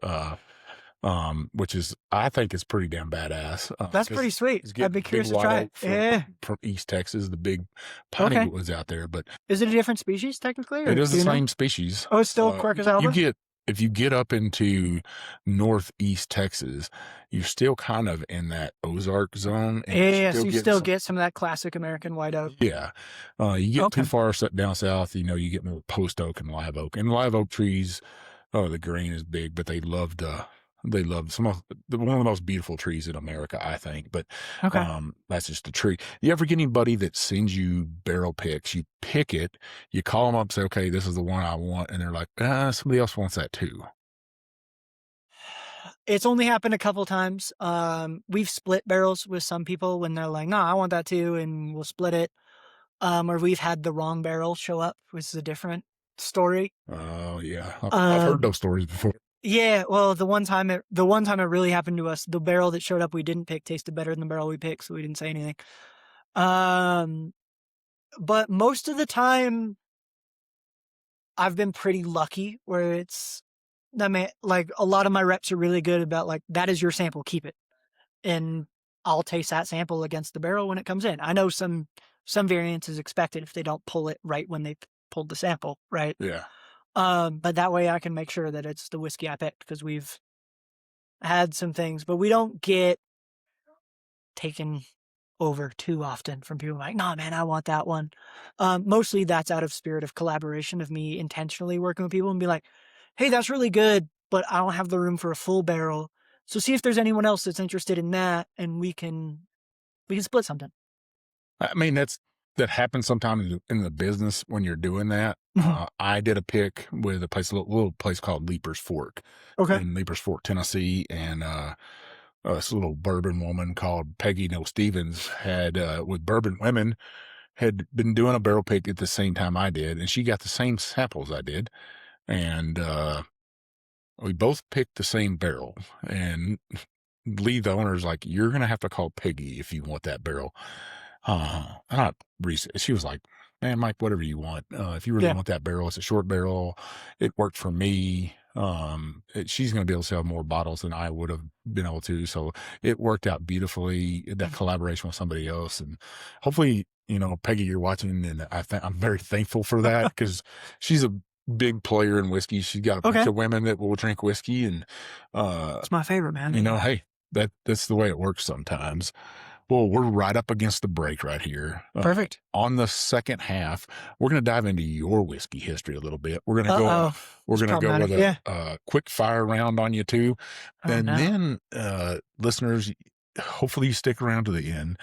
which is, I think, is pretty damn badass. That's pretty sweet. I'd be curious to try it. From East Texas, the big piney woods out there. But is it a different species technically? It is the same species. Oh, it's still Quercus alba? If you get up into northeast Texas, you're still kind of in that Ozark zone. And so you still get some of that classic American white oak. Yeah. You get too far down south, you get more post oak and live oak. And live oak trees, the grain is big, but they love one of the most beautiful trees in America, I think. But that's just a tree. You ever get anybody that sends you barrel picks? You pick it, you call them up, say, okay, this is the one I want, and they're like, somebody else wants that too. It's only happened a couple times. We've split barrels with some people when they're like, no, I want that too, and we'll split it. Or we've had the wrong barrel show up, which is a different story. Oh yeah, I've heard those stories before. Yeah, well, the one time it really happened to us, the barrel that showed up we didn't pick tasted better than the barrel we picked, so we didn't say anything. But most of the time, I've been pretty lucky where like a lot of my reps are really good about like, that is your sample, keep it. And I'll taste that sample against the barrel when it comes in. I know some variance is expected if they don't pull it right when they pulled the sample, right? Yeah. But that way I can make sure that it's the whiskey I picked, because we've had some things, but we don't get taken over too often from people like, nah, man, I want that one. Mostly that's out of spirit of collaboration, of me intentionally working with people and be like, hey, that's really good, but I don't have the room for a full barrel. So see if there's anyone else that's interested in that, and we can split something. I mean, that happens sometimes in the business when you're doing that. I did a pick with a little place called Leapers Fork, in Leapers Fork, Tennessee, and this little bourbon woman called Peggy No Stevens had with Bourbon Women had been doing a barrel pick at the same time I did, and she got the same samples I did, and we both picked the same barrel. And Lee, the owner's like, "You're gonna have to call Peggy if you want that barrel." She was like, "Man, Mike, whatever you want. If you really want that barrel, it's a short barrel. It worked for me. She's going to be able to sell more bottles than I would have been able to. So it worked out beautifully, that collaboration with somebody else. And hopefully, Peggy, you're watching, and I'm very thankful for that, because she's a big player in whiskey. She's got a bunch of women that will drink whiskey, and it's my favorite, man. Hey, that's the way it works sometimes. Well, we're right up against the break right here. Perfect. On the second half, we're going to dive into your whiskey history a little bit. We're going to go. We're going to go with a quick fire round on you too, then listeners, hopefully you stick around to the end,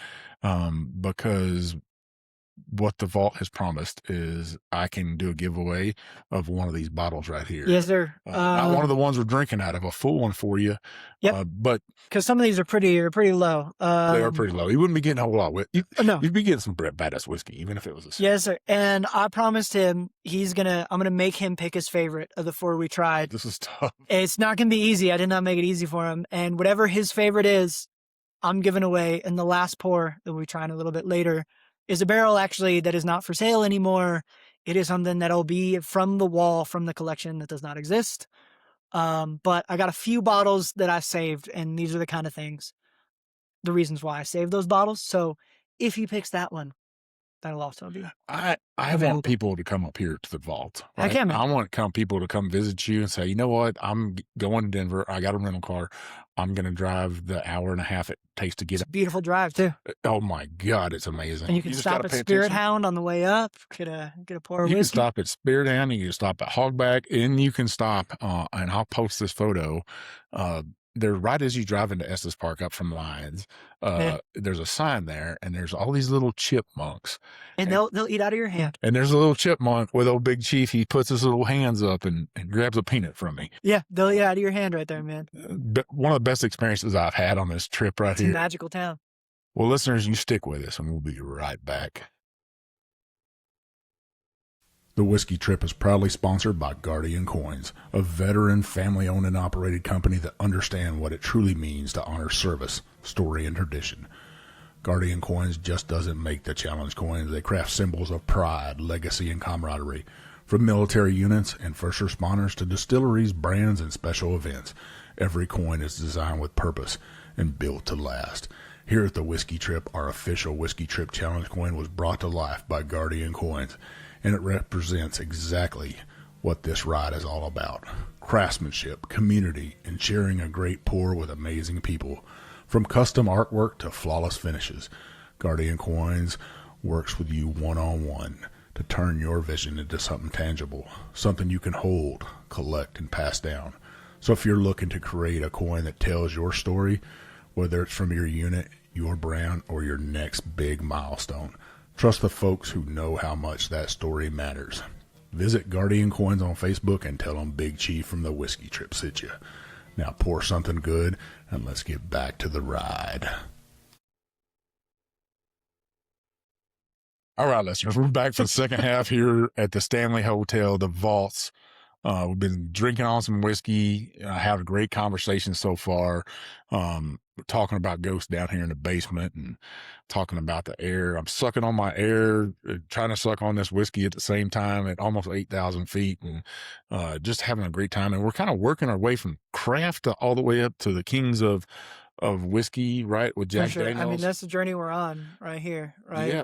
because what the vault has promised is I can do a giveaway of one of these bottles right here. Yes, sir. Not one of the ones we're drinking out of, a full one for you. Yep. But because some of these are pretty low. They are pretty low. You wouldn't be getting a whole lot with no. You'd be getting some badass whiskey, even if it was a Yes, sir. And I promised him I'm gonna make him pick his favorite of the 4 we tried. This is tough. It's not gonna be easy. I did not make it easy for him. And whatever his favorite is, I'm giving away. And the last pour that we're trying a little bit later is a barrel actually that is not for sale anymore. It is something that'll be from the wall, from the collection that does not exist. But I got a few bottles that I saved, and these are the reasons why I saved those bottles. So if he picks that one, that'll also be. I want people to come up here to the vault. Right? I want people to come visit you and say, you know what? I'm going to Denver. I got a rental car. I'm going to drive the hour and a half it takes to get. It's a beautiful drive too. Oh my God, it's amazing. And you can stop at Spirit Hound on the way up. Get a pour of whiskey. You can stop at Spirit Hound. You can stop at Hogback, and you can stop. And I'll post this photo. they're right as you drive into Estes Park up from Lyons. There's a sign there, and there's all these little chipmunks. And they'll eat out of your hand. And there's a little chipmunk with old Big Chief. He puts his little hands up and grabs a peanut from me. Yeah, they'll eat out of your hand right there, man. One of the best experiences I've had on this trip right It's here. a magical town. Well, listeners, you stick with us, and we'll be right back. The Whiskey Trip is proudly sponsored by Guardian Coins, a veteran, family-owned and operated company that understand what it truly means to honor service, story, and tradition. Guardian Coins just doesn't make the challenge coins. They craft symbols of pride, legacy, and camaraderie. From military units and first responders to distilleries, brands, and special events, every coin is designed with purpose and built to last. Here at the Whiskey Trip, our official Whiskey Trip Challenge coin was brought to life by Guardian Coins, and it represents exactly what this ride is all about. Craftsmanship, community, and sharing a great pour with amazing people. From custom artwork to flawless finishes, Guardian Coins works with you one-on-one to turn your vision into something tangible, something you can hold, collect, and pass down. So if you're looking to create a coin that tells your story, whether it's from your unit, your brand, or your next big milestone, trust the folks who know how much that story matters. Visit Guardian Coins on Facebook and tell them Big Chief from the Whiskey Trip sent you. Now pour something good and let's get back to the ride. All right, listeners, we're back for the second half here at the Stanley Hotel, the Vaults. We've been drinking on some whiskey. I had a great conversation so far. Talking about ghosts down here in the basement and talking about the air. I'm sucking on my air, trying to suck on this whiskey at the same time at almost 8,000 feet, and just having a great time. And we're kind of working our way from craft all the way up to the kings of whiskey, right? With Jack Daniels. I mean, that's the journey we're on right here, right? Yeah.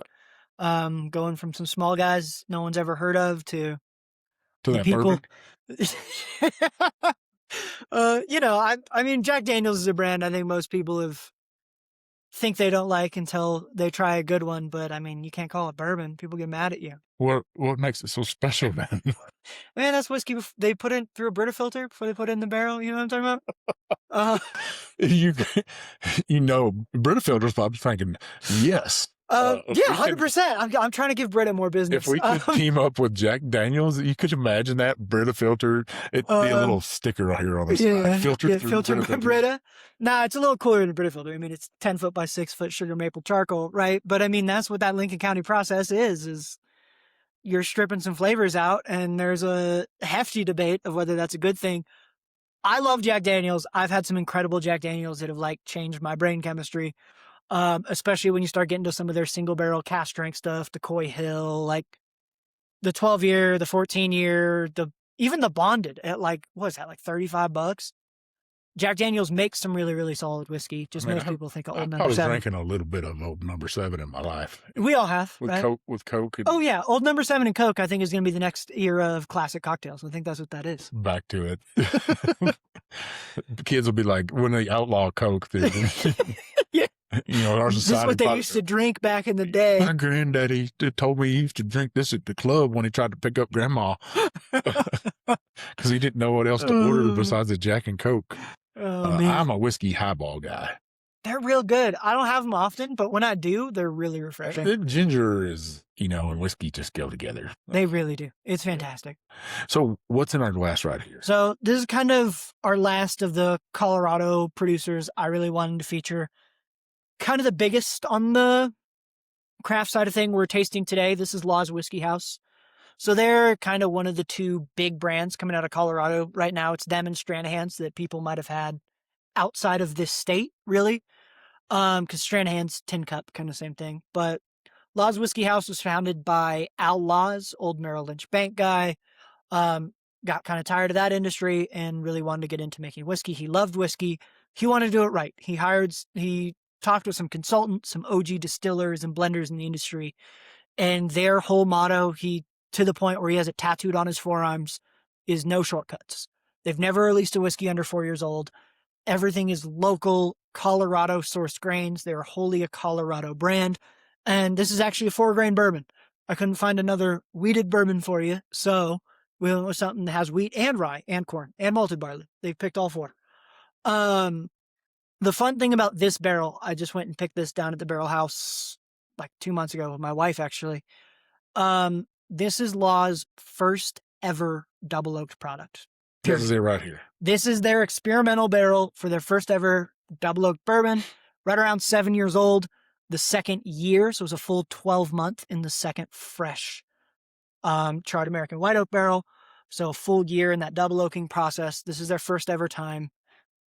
Going from some small guys no one's ever heard of to that people. bourbon. I mean, Jack Daniels is a brand I think most people think they don't like until they try a good one. But I mean, you can't call it bourbon. People get mad at you. What makes it so special then? Man, that's whiskey. They put it through a Brita filter before they put it in the barrel. You know what I'm talking about? Brita filter's probably thinking, yes. Yeah, 100%. I'm trying to give Brita more business. If we could team up with Jack Daniels, you could imagine that Brita filter. It'd be a little sticker right here on the side. Filtered by Brita. Nah, it's a little cooler than Brita filter. I mean, it's 10 foot by 6 foot sugar maple charcoal, right? But I mean, that's what that Lincoln County process is you're stripping some flavors out, and there's a hefty debate of whether that's a good thing. I love Jack Daniels. I've had some incredible Jack Daniels that have changed my brain chemistry. Especially when you start getting to some of their single barrel cask strength stuff, the Coy Hill, the 12-year, the 14-year, even the bonded at what is that, $35? Jack Daniels makes some really, really solid whiskey. Most people think of Old Number 7. I was drinking a little bit of Old Number 7 in my life. We all have. With right? Coke. Oh, yeah. Old Number 7 and Coke, I think, is going to be the next era of classic cocktails. I think that's what that is. Back to it. The kids will be like, when they outlaw Coke, yeah. Our society. This is what they used to drink back in the day. My granddaddy told me he used to drink this at the club when he tried to pick up grandma because he didn't know what else to order besides a Jack and Coke. I'm a whiskey highball guy. They're real good. I don't have them often, but when I do, they're really refreshing. Ginger and whiskey just go together. They really do. It's fantastic. So what's in our glass right here? So this is kind of our last of the Colorado producers I really wanted to feature. Kind of the biggest on the craft side of thing we're tasting today. This is Law's Whiskey House. So they're kind of one of the two big brands coming out of Colorado right now. It's them and Stranahan's that people might have had outside of this state, really. Because Stranahan's Tin Cup, kind of same thing. But Law's Whiskey House was founded by Al Laws, old Merrill Lynch bank guy. Got kind of tired of that industry and really wanted to get into making whiskey. He loved whiskey. He wanted to do it right. He talked with some consultants, some OG distillers and blenders in the industry, and their whole motto, to the point where he has it tattooed on his forearms, is no shortcuts. They've never released a whiskey under 4 years old. Everything is local, Colorado sourced grains. They're wholly a Colorado brand. And this is actually a 4-grain bourbon. I couldn't find another wheated bourbon for you. So we went with something that has wheat and rye and corn and malted barley. They've picked all 4. The fun thing about this barrel, I just went and picked this down at the barrel house like 2 months ago with my wife, actually. This is Law's first ever double oaked product. This is it right here. This is their experimental barrel for their first ever double oaked bourbon, right around 7 years old. The second year, so it was a full 12 month in the second fresh charred American white oak barrel. So a full year in that double oaking process. This is their first ever time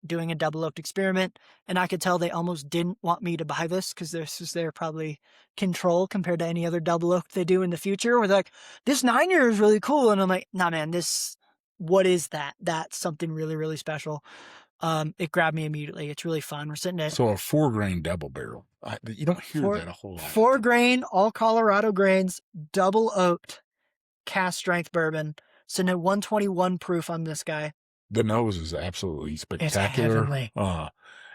doing a double oaked experiment. And I could tell they almost didn't want me to buy this because this is their probably control compared to any other double oak they do in the future. We're like, this 9 year is really cool. And I'm like, nah, man, what is that? That's something really, really special. It grabbed me immediately. It's really fun. We're sitting at So a 4-grain double barrel. You don't hear that a whole lot. 4 grain, all Colorado grains, double oaked, cast strength bourbon. Sitting at 121 proof on this guy. The nose is absolutely spectacular. It's heavenly.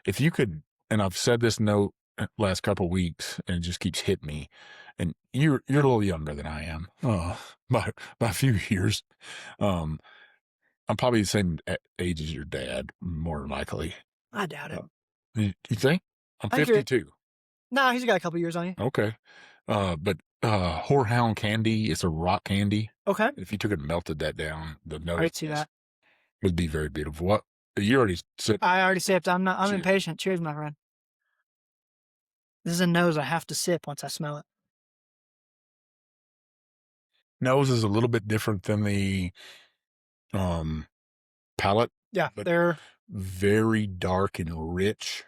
If you could, and I've said this note last couple of weeks, and it just keeps hitting me. And you're a little younger than I am, by a few years. I'm probably the same age as your dad, more than likely. I doubt it. You think? I'm I agree. 52. Nah, he's got a couple years on you. Okay. But Whorehound candy, it's a rock candy. Okay. If you took it and melted that down, the nose I could see that. would be very beautiful. What you already said? I already sipped. I'm Cheers. impatient. Cheers, my friend. This is a nose I have to sip once I smell it. Nose is a little bit different than the palate. Yeah, but they're very dark and rich.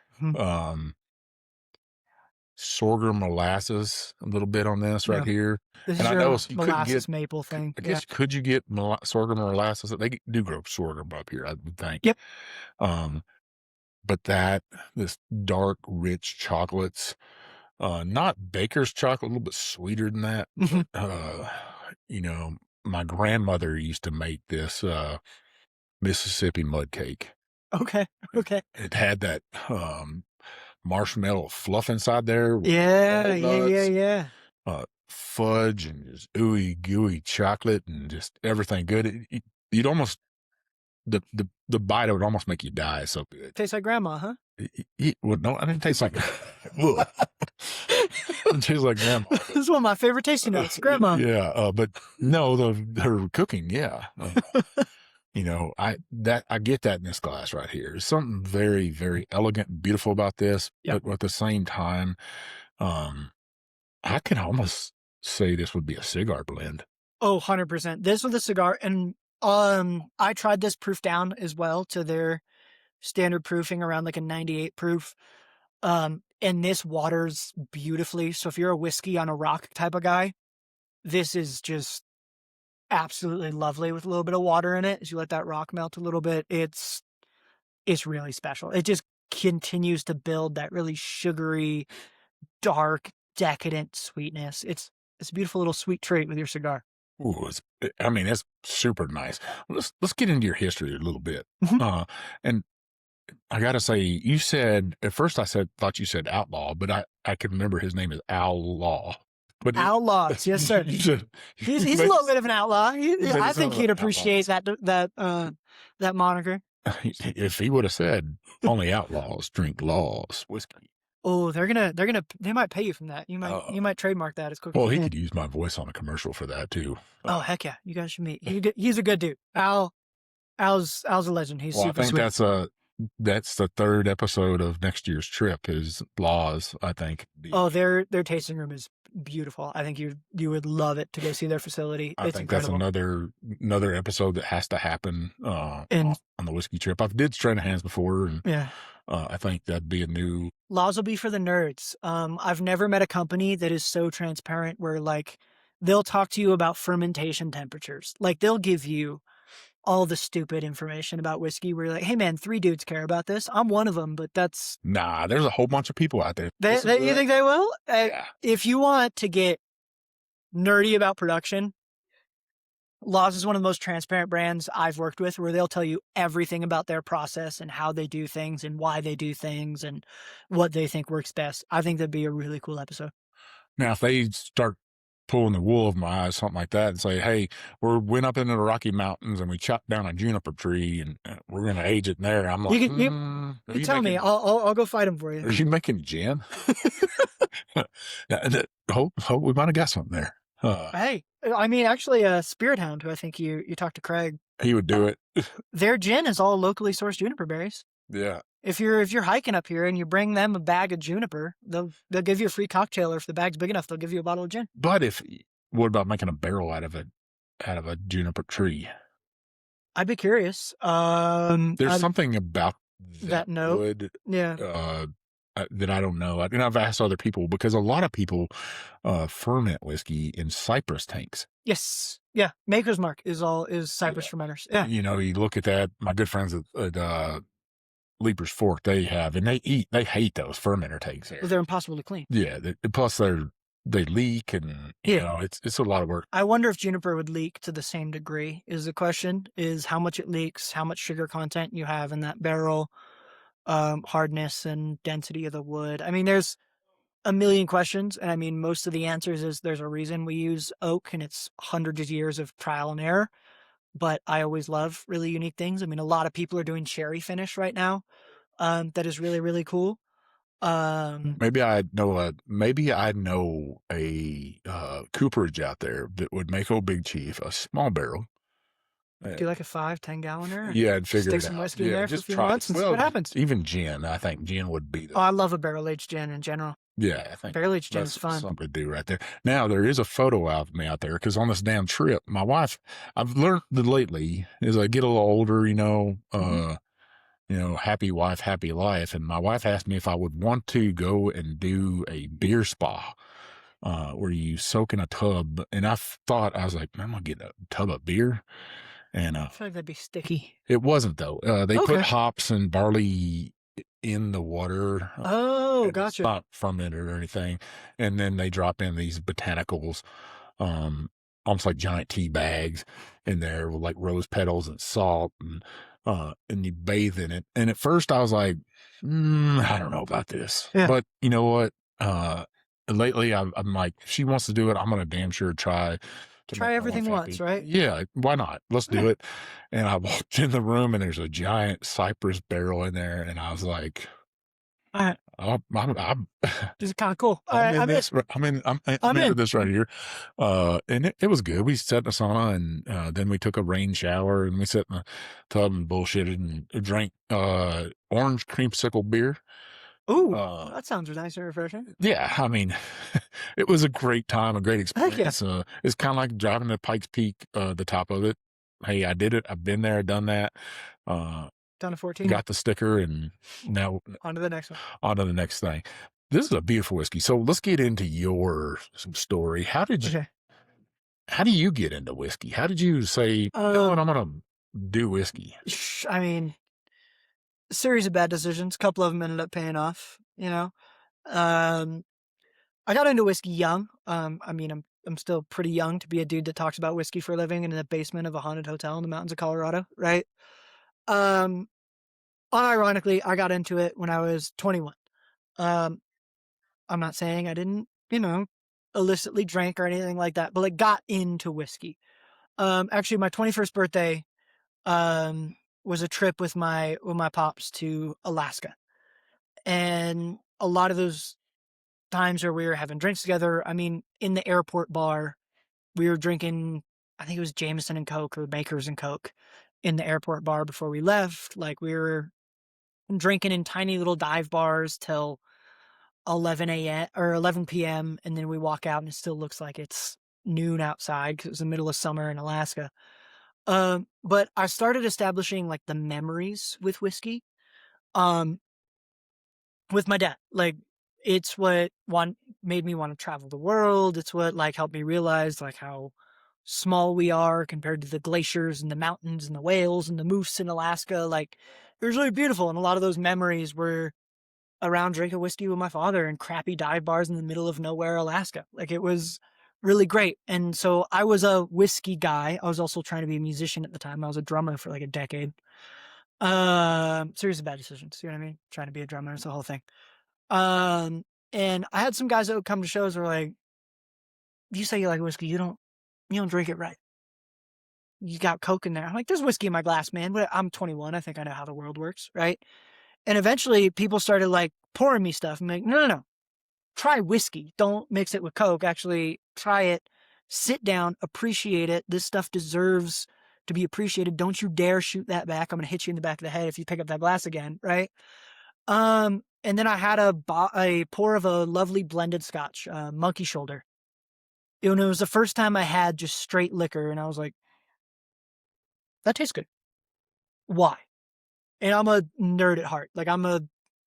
Sorghum molasses a little bit on this right here. This And is I your know you couldn't molasses get- maple thing. I guess could you get sorghum or molasses? They do grow sorghum up here, I would think. Yep. But this dark, rich chocolates, not baker's chocolate, a little bit sweeter than that. Mhm. But, my grandmother used to make this Mississippi mud cake. Okay. It had that marshmallow fluff inside there. with Yeah. walnuts, fudge and just ooey gooey chocolate and just everything good. You'd almost the bite would almost make you die. So good. Tastes like grandma, huh? Well, no, I didn't taste like. Ugh. It tastes like grandma. This is one of my favorite tasting notes. Grandma. Yeah, but no, her cooking, yeah. I get that in this glass right here. There's something very, very elegant and beautiful about this, Yep. but at the same time, I can almost say this would be a cigar blend. Oh, 100%. This was a cigar. And I tried this proof down as well to their standard proofing around like a 98 proof. And this waters beautifully. So if you're a whiskey on a rock type of guy, this is just absolutely lovely with a little bit of water in it. As you let that rock melt a little bit, it's really special. It just continues to build that really sugary, dark, decadent sweetness. It's a beautiful little sweet treat with your cigar. Ooh, it's super nice. Let's get into your history a little bit. Mhm. And I gotta say, you said at first thought you said outlaw, but I can remember his name is Al Law. But Outlaws, yes, sir. you said- He's a little bit of an outlaw. said I he's think one of he'd the appreciate that moniker. if he would have said only outlaws drink laws whiskey. Oh, they might pay you from that. You might trademark that as quick. Well, as he you could use my voice on a commercial for that too. Oh heck yeah, you guys should meet. He's a good dude. Al's a legend. He's Well, I super think sweet. that's the third episode of next year's trip is laws. I think. Oh, their tasting room is beautiful. I think you would love it to go see their facility. I It's think incredible. that's another episode that has to happen And- on the whiskey trip. I've did Stranahan's before, and Yeah. I think that'd be a new. Laws will be for the nerds. I've never met a company that is so transparent where like they'll talk to you about fermentation temperatures. Like they'll give you all the stupid information about whiskey where you're like, hey man, 3 dudes care about this. I'm one of them, but that's Nah, there's a whole bunch of people out there. you think they will? Yeah. If you want to get nerdy about production, Laws is one of the most transparent brands I've worked with where they'll tell you everything about their process and how they do things and why they do things and what they think works best. I think that'd be a really cool episode. Now, if they start pulling the wool over my eyes, something like that, and say, "Hey, we went up into the Rocky Mountains and we chopped down a juniper tree and we're going to age it in there." I'm like, you tell me, I'll go fight him for you. Are you making gin? Hope we might have got something there. Hey, I mean, actually, Spirit Hound, who I think you talked to Craig, he would do it. Their gin is all locally sourced juniper berries. Yeah. If you're hiking up here and you bring them a bag of juniper, they'll give you a free cocktail, or if the bag's big enough, they'll give you a bottle of gin. But what about making a barrel out of a juniper tree? I'd be curious. There's something about that note. wood, yeah, that I don't know. And I've asked other people, because a lot of people ferment whiskey in cypress tanks. Yes, yeah. Maker's Mark is cypress fermenters. Yeah, you look at that. My good friends at Leaper's Fork, they hate those fermenter tanks there. Well, they're impossible to clean. Yeah, plus they leak, and it's a lot of work. I wonder if juniper would leak to the same degree. Is the question, is how much it leaks, how much sugar content you have in that barrel, hardness and density of the wood. I mean, there's a million questions, and I mean, most of the answers is there's a reason we use oak, and it's hundreds of years of trial and error. But I always love really unique things. I mean, a lot of people are doing cherry finish right now. That is really, really cool. Maybe I know a cooperage out there that would make Old Big Chief a small barrel. Do like a 5-10 galloner. Yeah, and figure stick it some out. whiskey in there for a few months and see what happens. Even gin, I think gin would be. I love a barrel aged gin in general. Yeah, I think barrel aged gin is fun. Something to do right there. Now there is a photo of me out there, because on this damn trip, my wife, I've learned that lately, as I get a little older, happy wife, happy life. And my wife asked me if I would want to go and do a beer spa, where you soak in a tub. And I was like, I'm going to get a tub of beer. And I feel like that'd be sticky. It wasn't, though. They put hops and barley in the water. Oh, gotcha. It's not fermented or anything. And then they drop in these botanicals, almost like giant tea bags in there with like rose petals and salt, and you bathe in it. And at first I was like, I don't know about this. Yeah. But you know what? Lately I'm like, if she wants to do it, I'm going to damn sure try everything once, right? Yeah. Why not? Let's do it. And I walked in the room and there's a giant cypress barrel in there. And I was like, I'm this is kind of cool. I'm into this right here. And it was good. We sat in the sauna, and then we took a rain shower, and we sat in the tub and bullshitted and drank orange creamsicle beer. Ooh, that sounds nice and refreshing. Yeah, I mean, it was a great time, a great experience. Yeah. It's kind of like driving to Pikes Peak, the top of it. Hey, I did it. I've been there, done that. Down to 14. Got the sticker, and now on to the next one. On to the next thing. This is a beautiful whiskey. So let's get into your story. How do you get into whiskey? How did you say, I'm going to do whiskey? I mean, a series of bad decisions. A couple of them ended up paying off, I got into whiskey young. I mean, I'm still pretty young to be a dude that talks about whiskey for a living in the basement of a haunted hotel in the mountains of Colorado, right? Unironically, I got into it when I was 21. I'm not saying I didn't, illicitly drank or anything like that, but like got into whiskey. Actually, my 21st birthday, was a trip with my pops to Alaska. And a lot of those times where we were having drinks together, I mean, in the airport bar, we were drinking, I think it was Jameson and Coke or Makers and Coke in the airport bar before we left. Like, we were drinking in tiny little dive bars till 11 a.m. or 11 p.m. And then we walk out and it still looks like it's noon outside because it was the middle of summer in Alaska. But I started establishing like the memories with whiskey, with my dad. Like, it's what made me want to travel the world. It's what like helped me realize like how small we are compared to the glaciers and the mountains and the whales and the moose in Alaska. Like, it was really beautiful. And a lot of those memories were around drinking whiskey with my father in crappy dive bars in the middle of nowhere, Alaska. Like, it was really great. And so I was a whiskey guy. I was also trying to be a musician at the time. I was a drummer for like a decade. Series of bad decisions. You know what I mean? Trying to be a drummer is the whole thing. And I had some guys that would come to shows who were like, you say you like whiskey, you don't drink it right. You got Coke in there. I'm like, there's whiskey in my glass, man. But I'm 21. I think I know how the world works, right? And eventually people started like pouring me stuff. I'm like, no. Try whiskey. Don't mix it with Coke. Actually, try it. Sit down, appreciate it. This stuff deserves to be appreciated. Don't you dare shoot that back. I'm going to hit you in the back of the head if you pick up that glass again, right? And then I had a pour of a lovely blended scotch, Monkey Shoulder. And it was the first time I had just straight liquor, and I was like, that tastes good. Why? And I'm a nerd at heart. Like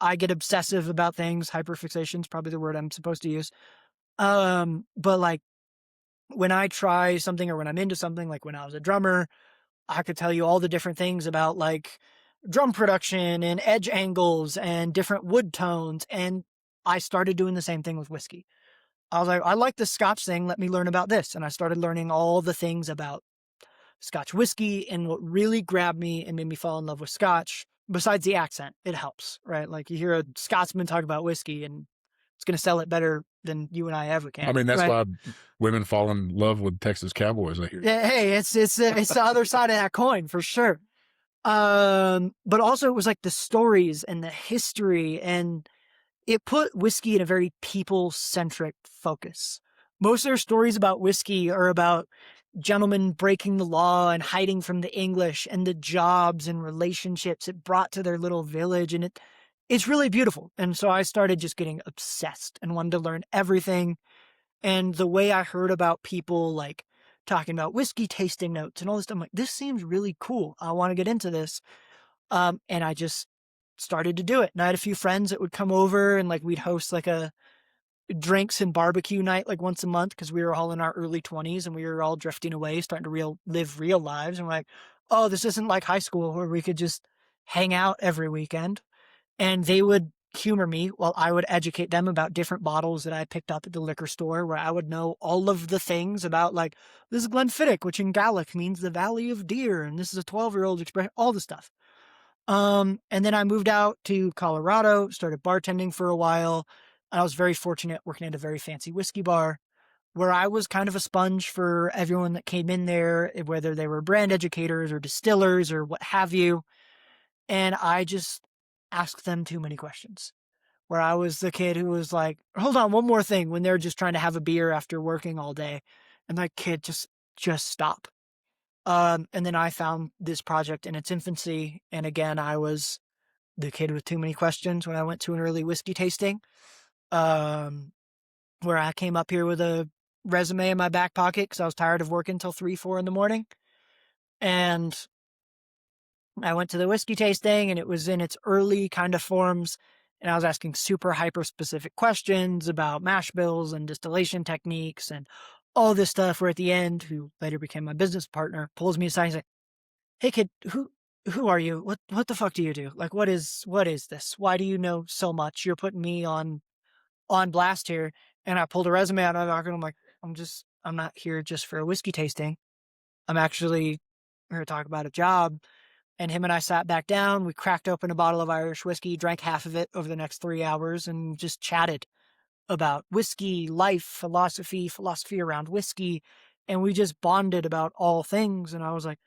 I get obsessive about things. Hyperfixation is probably the word I'm supposed to use. But like when I try something or when I'm into something, like when I was a drummer, I could tell you all the different things about like drum production and edge angles and different wood tones. And I started doing the same thing with whiskey. I was like, I like this Scotch thing. Let me learn about this. And I started learning all the things about Scotch whiskey. And what really grabbed me and made me fall in love with Scotch, besides the accent, it helps, right? Like you hear a Scotsman talk about whiskey and it's going to sell it better than you and I ever can. I mean, that's right? why women fall in love with Texas Cowboys, I hear. Hey, it's the other side of that coin for sure. But also it was like the stories and the history, and it put whiskey in a very people-centric focus. Most of their stories about whiskey are about gentlemen breaking the law and hiding from the English and the jobs and relationships it brought to their little village. And it's really beautiful. And so I started just getting obsessed and wanted to learn everything. And the way I heard about people like talking about whiskey tasting notes and all this stuff, I'm like, this seems really cool. I want to get into this. And I just started to do it. And I had a few friends that would come over and like we'd host like a drinks and barbecue night like once a month because we were all in our early 20s and we were all drifting away, starting to live real lives. And we're like, oh, this isn't like high school where we could just hang out every weekend. And they would humor me while I would educate them about different bottles that I picked up at the liquor store, where I would know all of the things about like, this is Glenfiddich, which in Gaelic means the Valley of Deer. And this is a 12-year-old expression, all the stuff. And then I moved out to Colorado, started bartending for a while. I was very fortunate working at a very fancy whiskey bar where I was kind of a sponge for everyone that came in there, whether they were brand educators or distillers or what have you. And I just asked them too many questions, where I was the kid who was like, hold on, one more thing, when they're just trying to have a beer after working all day. And like, kid, just stop. And then I found this project in its infancy. And again, I was the kid with too many questions when I went to an early whiskey tasting, where I came up here with a resume in my back pocket because I was tired of working till 3, 4 in the morning. And I went to the whiskey tasting and it was in its early kind of forms. And I was asking super hyper specific questions about mash bills and distillation techniques and all this stuff, where at the end, who later became my business partner, pulls me aside and he's like, hey kid, who are you? What the fuck do you do? Like, what is this? Why do you know so much? You're putting me on blast here. And I pulled a resume out of my pocket. I'm like, I'm not here just for a whiskey tasting. I'm actually here to talk about a job. And him and I sat back down. We cracked open a bottle of Irish whiskey, drank half of it over the next 3 hours, and just chatted about whiskey, life, philosophy around whiskey. And we just bonded about all things. And I was like,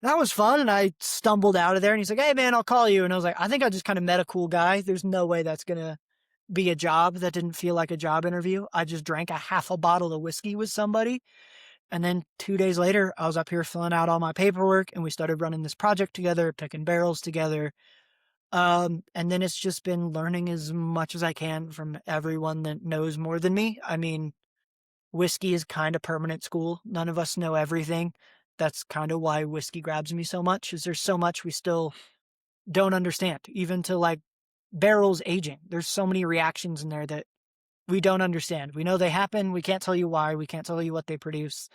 that was fun. And I stumbled out of there and he's like, hey man, I'll call you. And I was like, I think I just kind of met a cool guy. There's no way that's going to be a job. That didn't feel like a job interview. I just drank a half a bottle of whiskey with somebody. And then 2 days later, I was up here filling out all my paperwork and we started running this project together, picking barrels together. And then it's just been learning as much as I can from everyone that knows more than me. I mean, whiskey is kind of permanent school. None of us know everything. That's kind of why whiskey grabs me so much, is there's so much we still don't understand, even to like barrels aging. There's so many reactions in there that we don't understand. We know they happen. We can't tell you why. We can't tell you what they produce.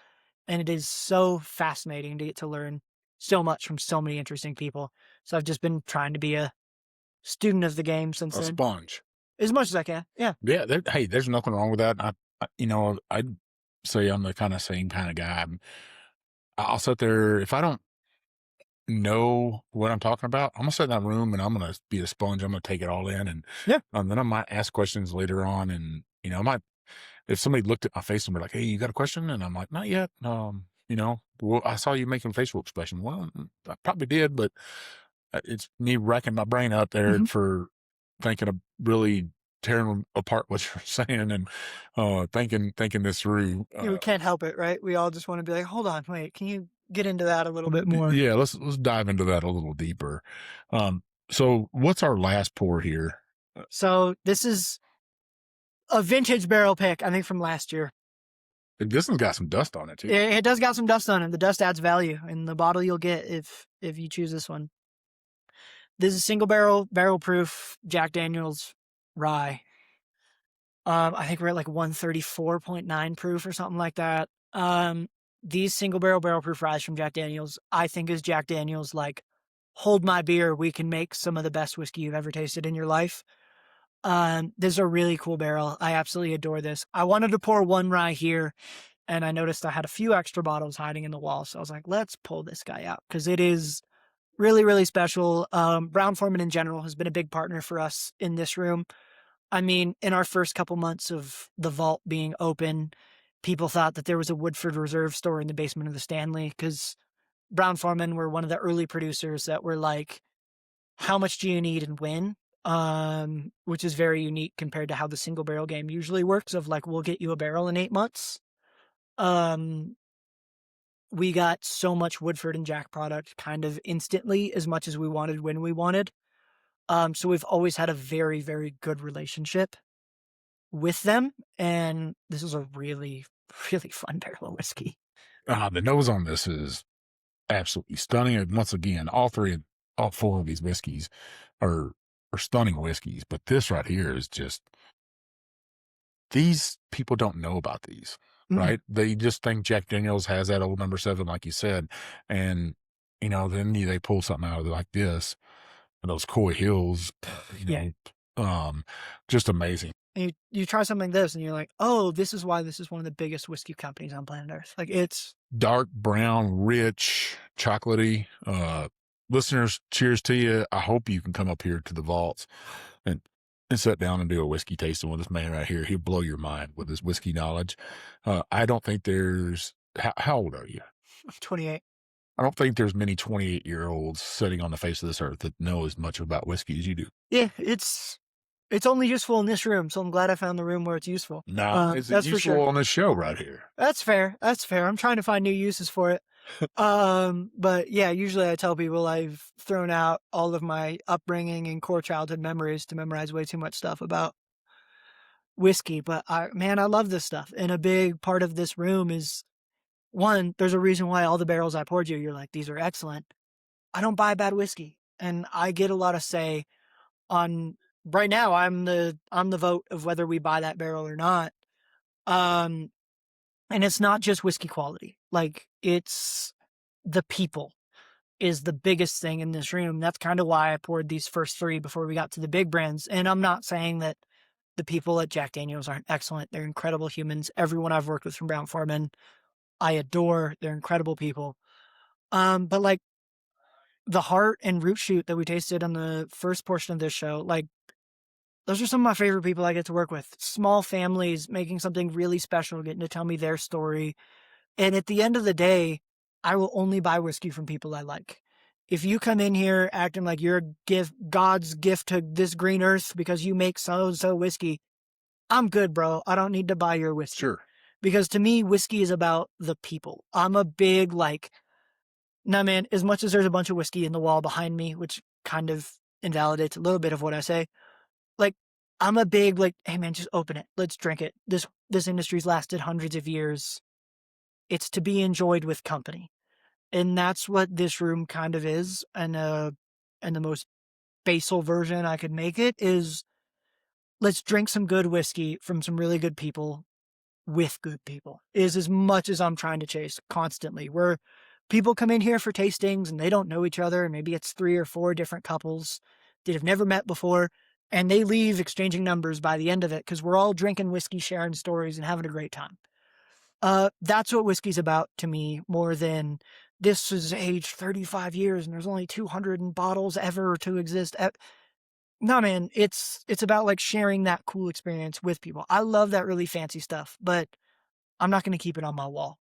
And it is so fascinating to get to learn so much from so many interesting people. So I've just been trying to be a student of the game since A then. sponge. As much as I can. Yeah. Yeah. Hey, there's nothing wrong with that. I'd say I'm the kind of same kind of guy. I'll sit there. If I don't know what I'm talking about, I'm gonna sit in that room and I'm gonna be a sponge. I'm gonna take it all in, and Yeah. then I might ask questions later on, and I might if somebody looked at my face and were like, "Hey, you got a question?" and I'm like, "Not yet." Well, I saw you making facial expression. Well, I probably did, but it's me racking my brain out there Mhm. for thinking of really tearing apart what you're saying and thinking this through. We can't help it, right? We all just want to be like, hold on, wait, can you get into that a little bit more? Yeah, let's dive into that a little deeper. So what's our last pour here? So this is a vintage barrel pick, I think from last year. This one's got some dust on it too. It does got some dust on it. The dust adds value in the bottle you'll get if you choose this one. This is single barrel proof Jack Daniel's rye. I think we're at like 134.9 proof or something like that. These single barrel proof ryes from Jack Daniel's, I think is Jack Daniel's like, hold my beer, we can make some of the best whiskey you've ever tasted in your life. This is a really cool barrel. I absolutely adore this. I wanted to pour one rye here, and I noticed I had a few extra bottles hiding in the wall. So I was like, let's pull this guy out because it is really, really special. Brown-Forman in general has been a big partner for us in this room. I mean, in our first couple months of the vault being open, people thought that there was a Woodford Reserve store in the basement of the Stanley because Brown-Forman were one of the early producers that were like, how much do you need and when? Which is very unique compared to how the single barrel game usually works of like, we'll get you a barrel in 8 months. We got so much Woodford and Jack product kind of instantly as much as we wanted when we wanted. So we've always had a very, very good relationship with them. And this is a really, really fun barrel of whiskey. The nose on this is absolutely stunning. And once again, all four of these whiskeys are stunning whiskeys, but this right here is just, these people don't know about these, right? They just think Jack Daniels has that old number 7, like you said. And, then they pull something out of it like this, and those Coy Hills, just amazing. And you try something like this and you're like, oh, this is why this is one of the biggest whiskey companies on planet Earth. Like it's dark brown, rich, chocolatey. Listeners, cheers to you. I hope you can come up here to the vaults and sit down and do a whiskey tasting with this man right here. He'll blow your mind with his whiskey knowledge. I don't think there's, how old are you? 28. I don't think there's many 28-year-olds sitting on the face of this earth that know as much about whiskey as you do. Yeah, it's only useful in this room, so I'm glad I found the room where it's useful. It's useful on this show right here. That's fair. I'm trying to find new uses for it. But yeah, usually I tell people I've thrown out all of my upbringing and core childhood memories to memorize way too much stuff about whiskey. But I love this stuff. And a big part of this room is, one, there's a reason why all the barrels I poured you're like, these are excellent. I don't buy bad whiskey. And I get a lot of say on, right now, I'm the vote of whether we buy that barrel or not. And it's not just whiskey quality. Like, it's the people is the biggest thing in this room. That's kind of why I poured these first 3 before we got to the big brands. And I'm not saying that the people at Jack Daniel's aren't excellent. They're incredible humans. Everyone I've worked with from Brown-Forman, I adore. They're incredible people. But like the heart and root shoot that we tasted on the first portion of this show, like those are some of my favorite people I get to work with. Small families making something really special, getting to tell me their story. And at the end of the day, I will only buy whiskey from people I like. If you come in here acting like you're God's gift to this green earth because you make so-and-so whiskey, I'm good, bro. I don't need to buy your whiskey. Sure. Because to me, whiskey is about the people. I'm a big, as much as there's a bunch of whiskey in the wall behind me, which kind of invalidates a little bit of what I say, I'm a big, hey man, just open it. Let's drink it. This industry's lasted hundreds of years. It's to be enjoyed with company. And that's what this room kind of is. And the most basal version I could make it is, let's drink some good whiskey from some really good people with good people, is as much as I'm trying to chase constantly. Where people come in here for tastings and they don't know each other. And maybe it's 3 or 4 different couples that have never met before. And they leave exchanging numbers by the end of it because we're all drinking whiskey, sharing stories, and having a great time. That's what whiskey's about to me, more than this is aged 35 years and there's only 200 bottles ever to exist. No, man, it's about like sharing that cool experience with people. I love that really fancy stuff, but I'm not going to keep it on my wall.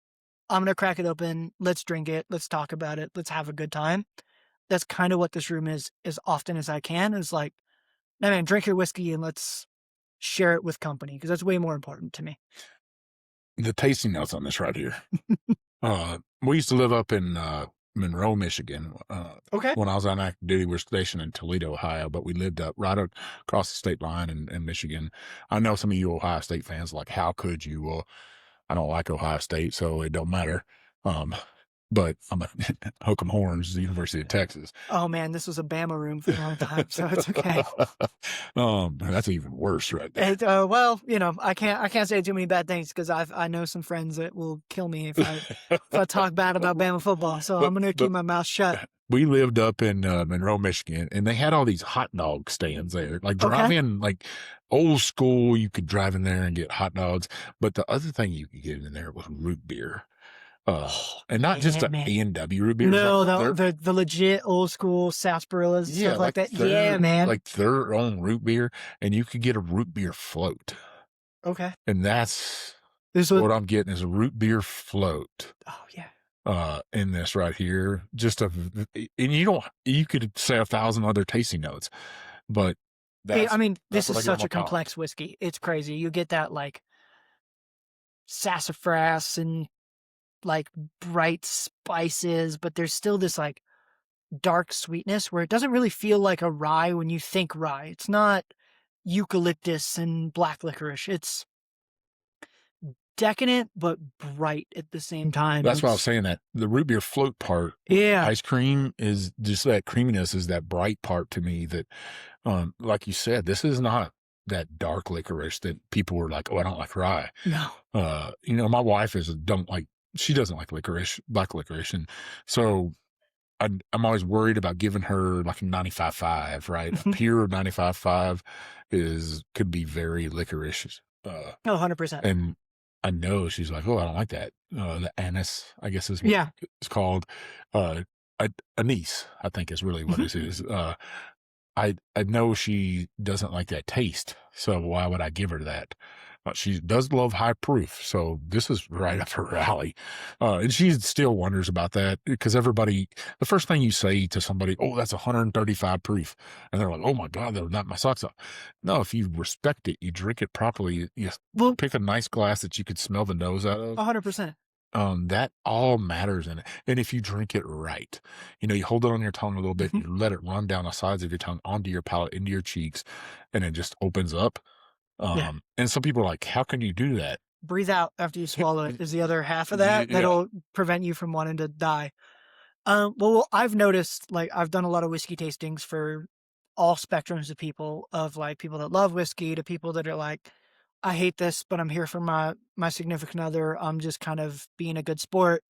I'm going to crack it open. Let's drink it. Let's talk about it. Let's have a good time. That's kind of what this room is as often as I can, is like, no, man, drink your whiskey and let's share it with company, because that's way more important to me. The tasting notes on this right here. We used to live up in Monroe, Michigan. Okay. When I was on active duty, we were stationed in Toledo, Ohio, but we lived up right across the state line in Michigan. I know some of you Ohio State fans like, how could you? Well, I don't like Ohio State, so it don't matter. But I'm a hook 'em horns, the University of Texas. Oh man, this was a Bama room for a long time, so it's okay. That's even worse, right there. Well, I can't say too many bad things, because I know some friends that will kill me if I talk bad about Bama football. So I'm gonna keep my mouth shut. We lived up in Monroe, Michigan, and they had all these hot dog stands there. Like drive in, like old school, you could drive in there and get hot dogs. But the other thing you could get in there was root beer. And not just the A&W root beer. No, the legit old school sarsaparillas, stuff like that. Yeah, man. Like their own root beer, and you could get a root beer float. Okay. And that's what I'm getting, is a root beer float. Oh yeah. In this right here, and you could say 1,000 other tasting notes, but this is such a complex whiskey. It's crazy. You get that like sassafras and like bright spices, but there's still this like dark sweetness where it doesn't really feel like a rye when you think rye. It's not eucalyptus and black licorice. It's decadent but bright at the same time. That's why I was saying that the root beer float part, ice cream, is just that creaminess, is that bright part to me that, like you said, this is not that dark licorice that people were like, oh, I don't like rye. No. My wife she doesn't like licorice, black licorice. And so I'm always worried about giving her like a 95.5, right? A pure 95.5 could be very licorice. 100%. And I know she's like, oh, I don't like that. The anise, I guess is what it's called. Anise, I think is really what it is. I know she doesn't like that taste, so why would I give her that? She does love high proof, so this is right up her alley. And she still wonders about that, because the first thing you say to somebody, oh, that's 135 proof. And they're like, oh my God, they'll knock my socks off. No, if you respect it, you drink it properly, you pick a nice glass that you could smell the nose out of. 100%. That all matters in it. And if you drink it right, you hold it on your tongue a little bit, you let it run down the sides of your tongue onto your palate, into your cheeks, and it just opens up. And some people are like, how can you do that? Breathe out after you swallow it is the other half of that. That'll prevent you from wanting to die. Well, I've noticed, like, I've done a lot of whiskey tastings for all spectrums of people, of like people that love whiskey to people that are like, I hate this, but I'm here for my significant other. I'm just kind of being a good sport.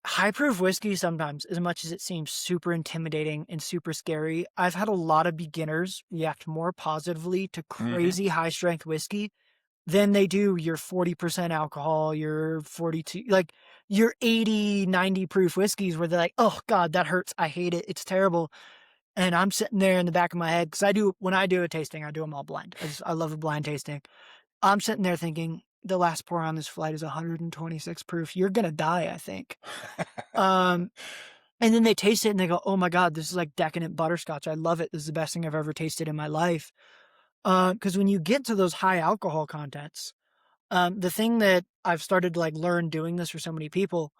High proof whiskey, sometimes, as much as it seems super intimidating and super scary, I've had a lot of beginners react more positively to crazy high strength whiskey than they do your 40% alcohol, your 42, like your 80, 90 proof whiskeys, where they're like, oh God, that hurts. I hate it. It's terrible. And I'm sitting there in the back of my head, because when I do a tasting, I do them all blind. I love a blind tasting. I'm sitting there thinking, the last pour on this flight is 126 proof. You're going to die, I think. And then they taste it and they go, oh my God, this is like decadent butterscotch. I love it. This is the best thing I've ever tasted in my life. Because when you get to those high alcohol contents, the thing that I've started to like learn doing this for so many people,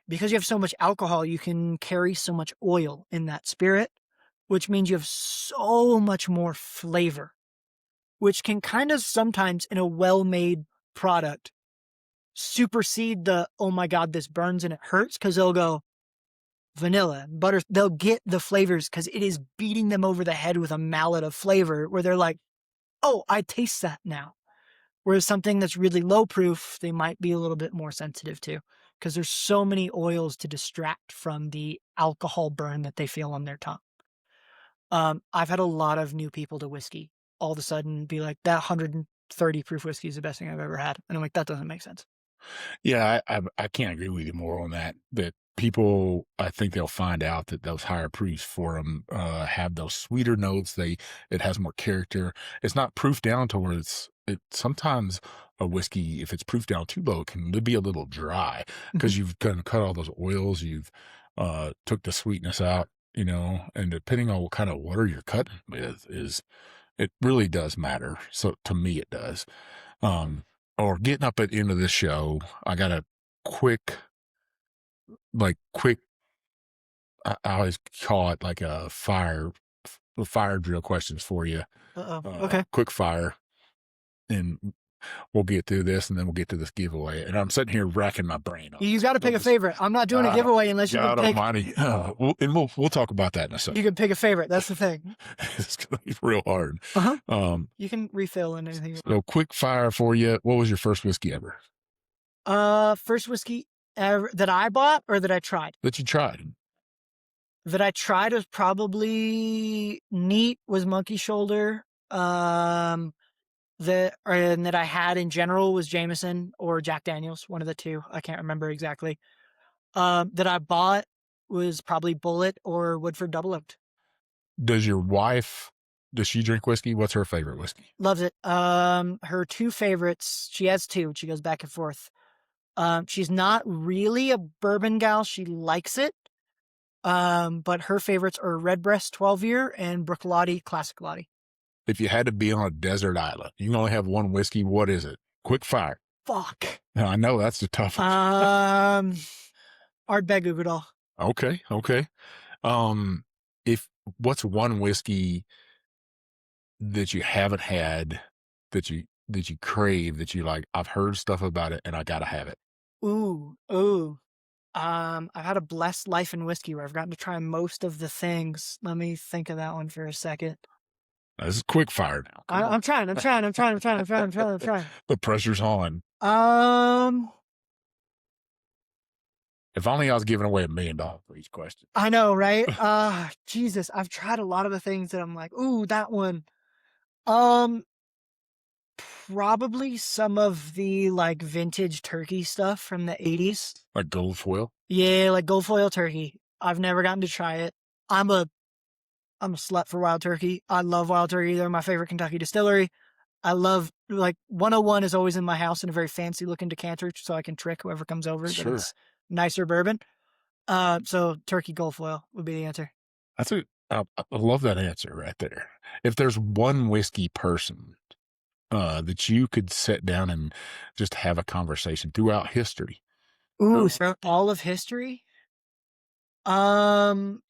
because you have so much alcohol, you can carry so much oil in that spirit, which means you have so much more flavor, which can kind of sometimes, in a well-made product, supersede the, oh my God, this burns and it hurts, because they'll go vanilla, butter, they'll get the flavors because it is beating them over the head with a mallet of flavor, where they're like, oh, I taste that now. Whereas something that's really low proof, they might be a little bit more sensitive to, because there's so many oils to distract from the alcohol burn that they feel on their tongue. I've had a lot of new people to whiskey all of a sudden be like, that 130 proof whiskey is the best thing I've ever had. And I'm like, that doesn't make sense. Yeah, I can't agree with you more on that. That people, I think they'll find out that those higher proofs for them have those sweeter notes. It has more character. It's not proof down to where sometimes a whiskey, if it's proof down too low, can be a little dry because you've kind of cut all those oils. You've took the sweetness out, and depending on what kind of water you're cutting with it really does matter. So to me, it does. Or getting up at the end of this show, I got a quick, I always call it like a fire drill questions for you. Okay. Quick fire. And we'll get through this and then we'll get to this giveaway. And I'm sitting here racking my brain. You got to pick a favorite. I'm not doing a giveaway unless you can pick. Almighty. We'll talk about that in a second. You can pick a favorite. That's the thing. It's going to be real hard. You can refill and anything. So quick fire for you. What was your first whiskey ever? First whiskey ever that I bought or that I tried? That you tried. That I tried was probably neat, was Monkey Shoulder. That I had in general was Jameson or Jack Daniels, one of the two. I can't remember exactly. That I bought was probably Bullet or Woodford Double Oaked. Does your wife, does she drink whiskey? What's her favorite whiskey? Loves it. Her two favorites, she has two. She goes back and forth. She's not really a bourbon gal. She likes it. But her favorites are Redbreast 12-year and Bruichladdich Classic Lottie. If you had to be on a desert island, you can only have one whiskey. What is it? Quick fire. Fuck. Now, I know that's the tough one. Ardbeg Uigeadail. Okay. What's one whiskey that you haven't had that you crave, that you like, I've heard stuff about it and I gotta have it? I've had a blessed life in whiskey where I've gotten to try most of the things. Let me think of that one for a second. This is quick fire now. I'm trying. The pressure's on. If only I was giving away $1 million for each question. I know, right? Jesus, I've tried a lot of the things that I'm like, ooh, that one. Probably some of the like vintage turkey stuff from the 80s. Like gold foil? Yeah, like gold foil turkey. I've never gotten to try it. I'm a slut for Wild Turkey. I love Wild Turkey. They're my favorite Kentucky distillery. I love, like, 101 is always in my house in a very fancy looking decanter so I can trick whoever comes over that it's nicer bourbon. So turkey gold foil would be the answer. I love that answer right there. If there's one whiskey person that you could sit down and just have a conversation throughout history. Ooh, throughout all of history? Probably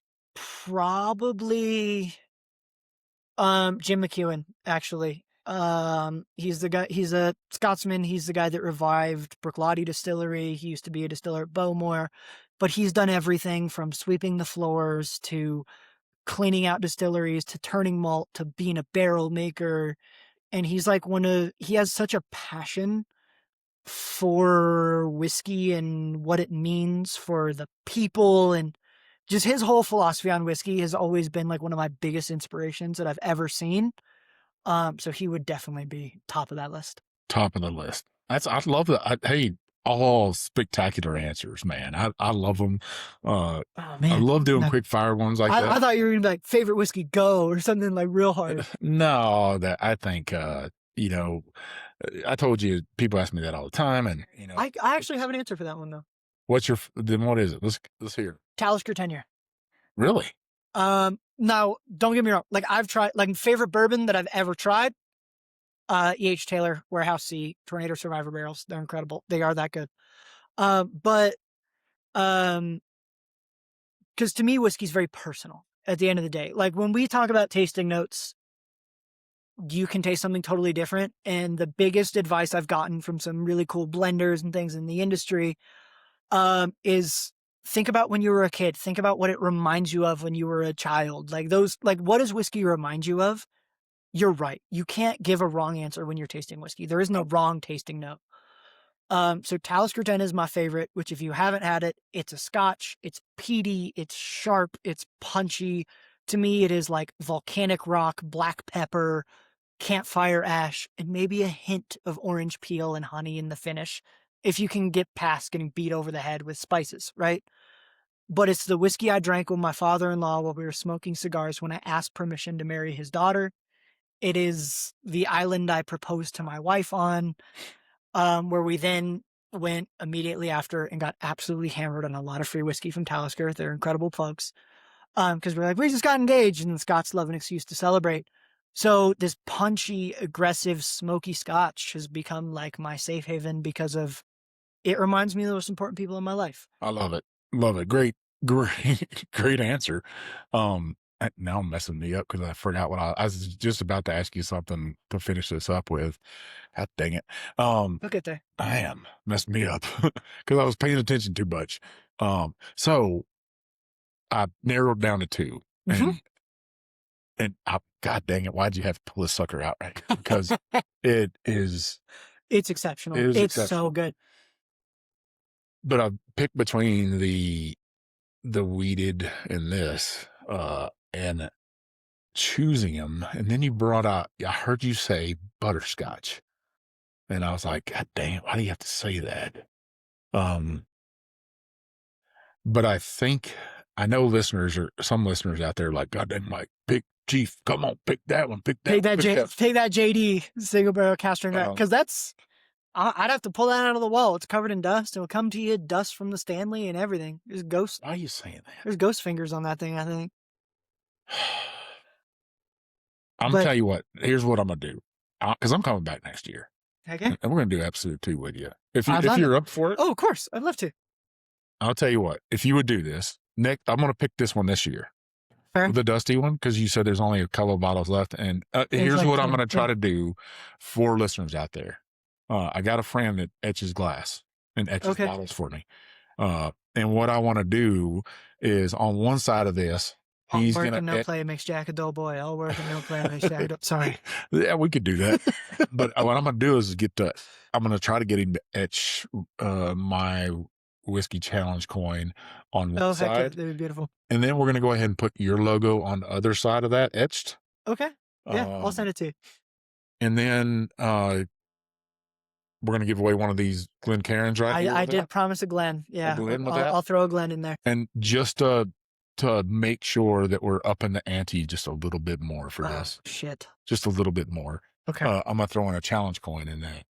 Jim McEwen, actually. He's a Scotsman. He's the guy that revived Bruichladdich Distillery. He used to be a distiller at Bowmore, but he's done everything from sweeping the floors to cleaning out distilleries to turning malt to being a barrel maker. And he's like he has such a passion for whiskey and what it means for the people, and just his whole philosophy on whiskey has always been like one of my biggest inspirations that I've ever seen. So he would definitely be top of that list. Top of the list. I love that. Hey, all spectacular answers, man. I love them. Man. I love doing quick fire ones like that. I thought you were gonna be like favorite whiskey go or something like real hard. No, that I think I told you people ask me that all the time, and I actually have an answer for that one though. What is it? Let's hear. Talisker 10-year. Really? Now don't get me wrong. Like I've tried, like favorite bourbon that I've ever tried. E.H. Taylor, Warehouse C, Tornado Survivor barrels. They're incredible. They are that good. Because to me, whiskey's very personal at the end of the day. Like when we talk about tasting notes, you can taste something totally different. And the biggest advice I've gotten from some really cool blenders and things in the industry, is think about when you were a kid. Think about what it reminds you of when you were a child. Like what does whiskey remind you of? You're right. You can't give a wrong answer when you're tasting whiskey. There is no wrong tasting note. So Talisker 10 is my favorite, which if you haven't had it, it's a Scotch. It's peaty. It's sharp. It's punchy. To me, it is like volcanic rock, black pepper, campfire ash, and maybe a hint of orange peel and honey in the finish. If you can get past getting beat over the head with spices, right? but it's the whiskey I drank with my father-in-law while we were smoking cigars when I asked permission to marry his daughter. It is the island I proposed to my wife on, where we then went immediately after and got absolutely hammered on a lot of free whiskey from Talisker. They're incredible folks. Because we're like, we just got engaged, and the Scots love an excuse to celebrate. So this punchy, aggressive, smoky Scotch has become like my safe haven because of it reminds me of the most important people in my life. I love it. Love it. Great, great answer. Now I'm messing me up because I forgot what I was just about to ask you something to finish this up with. God dang it. Look at that. I am messed me up because I was paying attention too much. So I narrowed down to two, and God dang it, why'd you have to pull this sucker out right? Because it's exceptional. It is it's exceptional. So good. But I picked between the weeded and this, and choosing them. And then you brought out, I heard you say butterscotch. And I was like, God damn, why do you have to say that? But I think, I know some listeners out there like, God damn, like, Big Chief, come on, pick that one, pick that. Take that JD single barrel caster, because that's, I'd have to pull that out of the wall. It's covered in dust. It'll come to you, dust from the Stanley and everything. There's ghost. Why are you saying that? There's ghost fingers on that thing, I think. I'm going to tell you what, here's what I'm going to do. Because I'm coming back next year. Okay. And we're going to do episode 2 with you. If you're up for it. Oh, of course. I'd love to. I'll tell you what, if you would do this, Nick, I'm going to pick this one this year. Fair. The dusty one, because you said there's only a couple of bottles left. And here's what I'm going to try to do for listeners out there. I got a friend that etches glass and etches bottles for me. And what I want to do is on one side of this, he's going to no play makes Jack a dull boy. All work and no play makes Jack a dull. Sorry. Yeah, we could do that. But what I'm going to do is I'm going to try to get him to etch my whiskey challenge coin on one side. That'd be beautiful. And then we're going to go ahead and put your logo on the other side of that etched. Okay. Yeah, I'll send it to you. And then we're going to give away one of these Glencairns, right? I did promise a Glen. Yeah. I'll throw a Glen in there. And just to make sure that we're up in the ante just a little bit more for this. Shit. Just a little bit more. Okay. I'm going to throw in a challenge coin in there.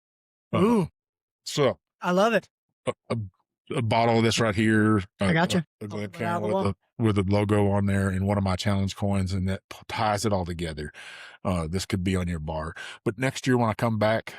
Ooh. So. I love it. A bottle of this right here. I got you. A Glencairn with a logo on there and one of my challenge coins, and that ties it all together. This could be on your bar. But next year when I come back,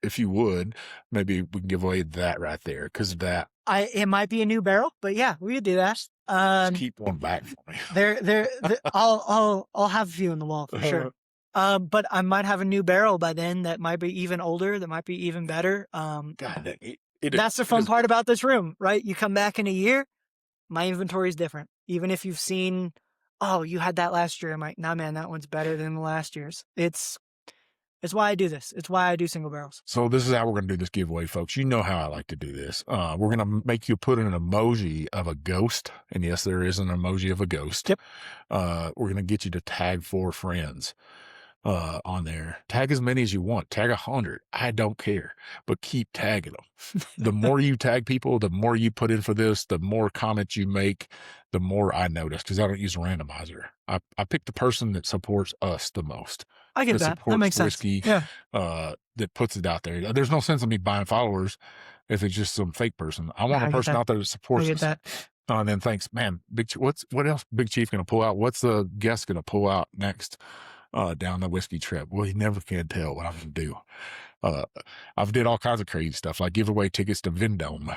if you would, maybe we can give away that right there, because that. It might be a new barrel, but yeah, we could do that. Just keep one back for me. I'll have a few in the wall for sure. But I might have a new barrel by then that might be even older, that might be even better. God, that's the fun part about this room, right? You come back in a year, my inventory is different. Even if you've seen, oh, you had that last year, I'm like, nah, man, that one's better than the last year's. It's why I do this. It's why I do single barrels. So this is how we're going to do this giveaway, folks. You know how I like to do this. We're going to make you put in an emoji of a ghost. And yes, there is an emoji of a ghost. Yep. We're going to get you to tag 4 friends on there. Tag as many as you want. Tag 100. I don't care, but keep tagging them. The more you tag people, the more you put in for this, the more comments you make, the more I notice, because I don't use a randomizer. I pick the person that supports us the most. I get that. That makes sense. Whiskey, yeah. That puts it out there. There's no sense in me buying followers if it's just some fake person. I want a person out there that supports us. That. And then thanks, man. What else Big Chief going to pull out? What's the guest going to pull out next? Down the whiskey trip. Well, you never can tell what I'm going to do. I've did all kinds of crazy stuff, like give away tickets to Vendome.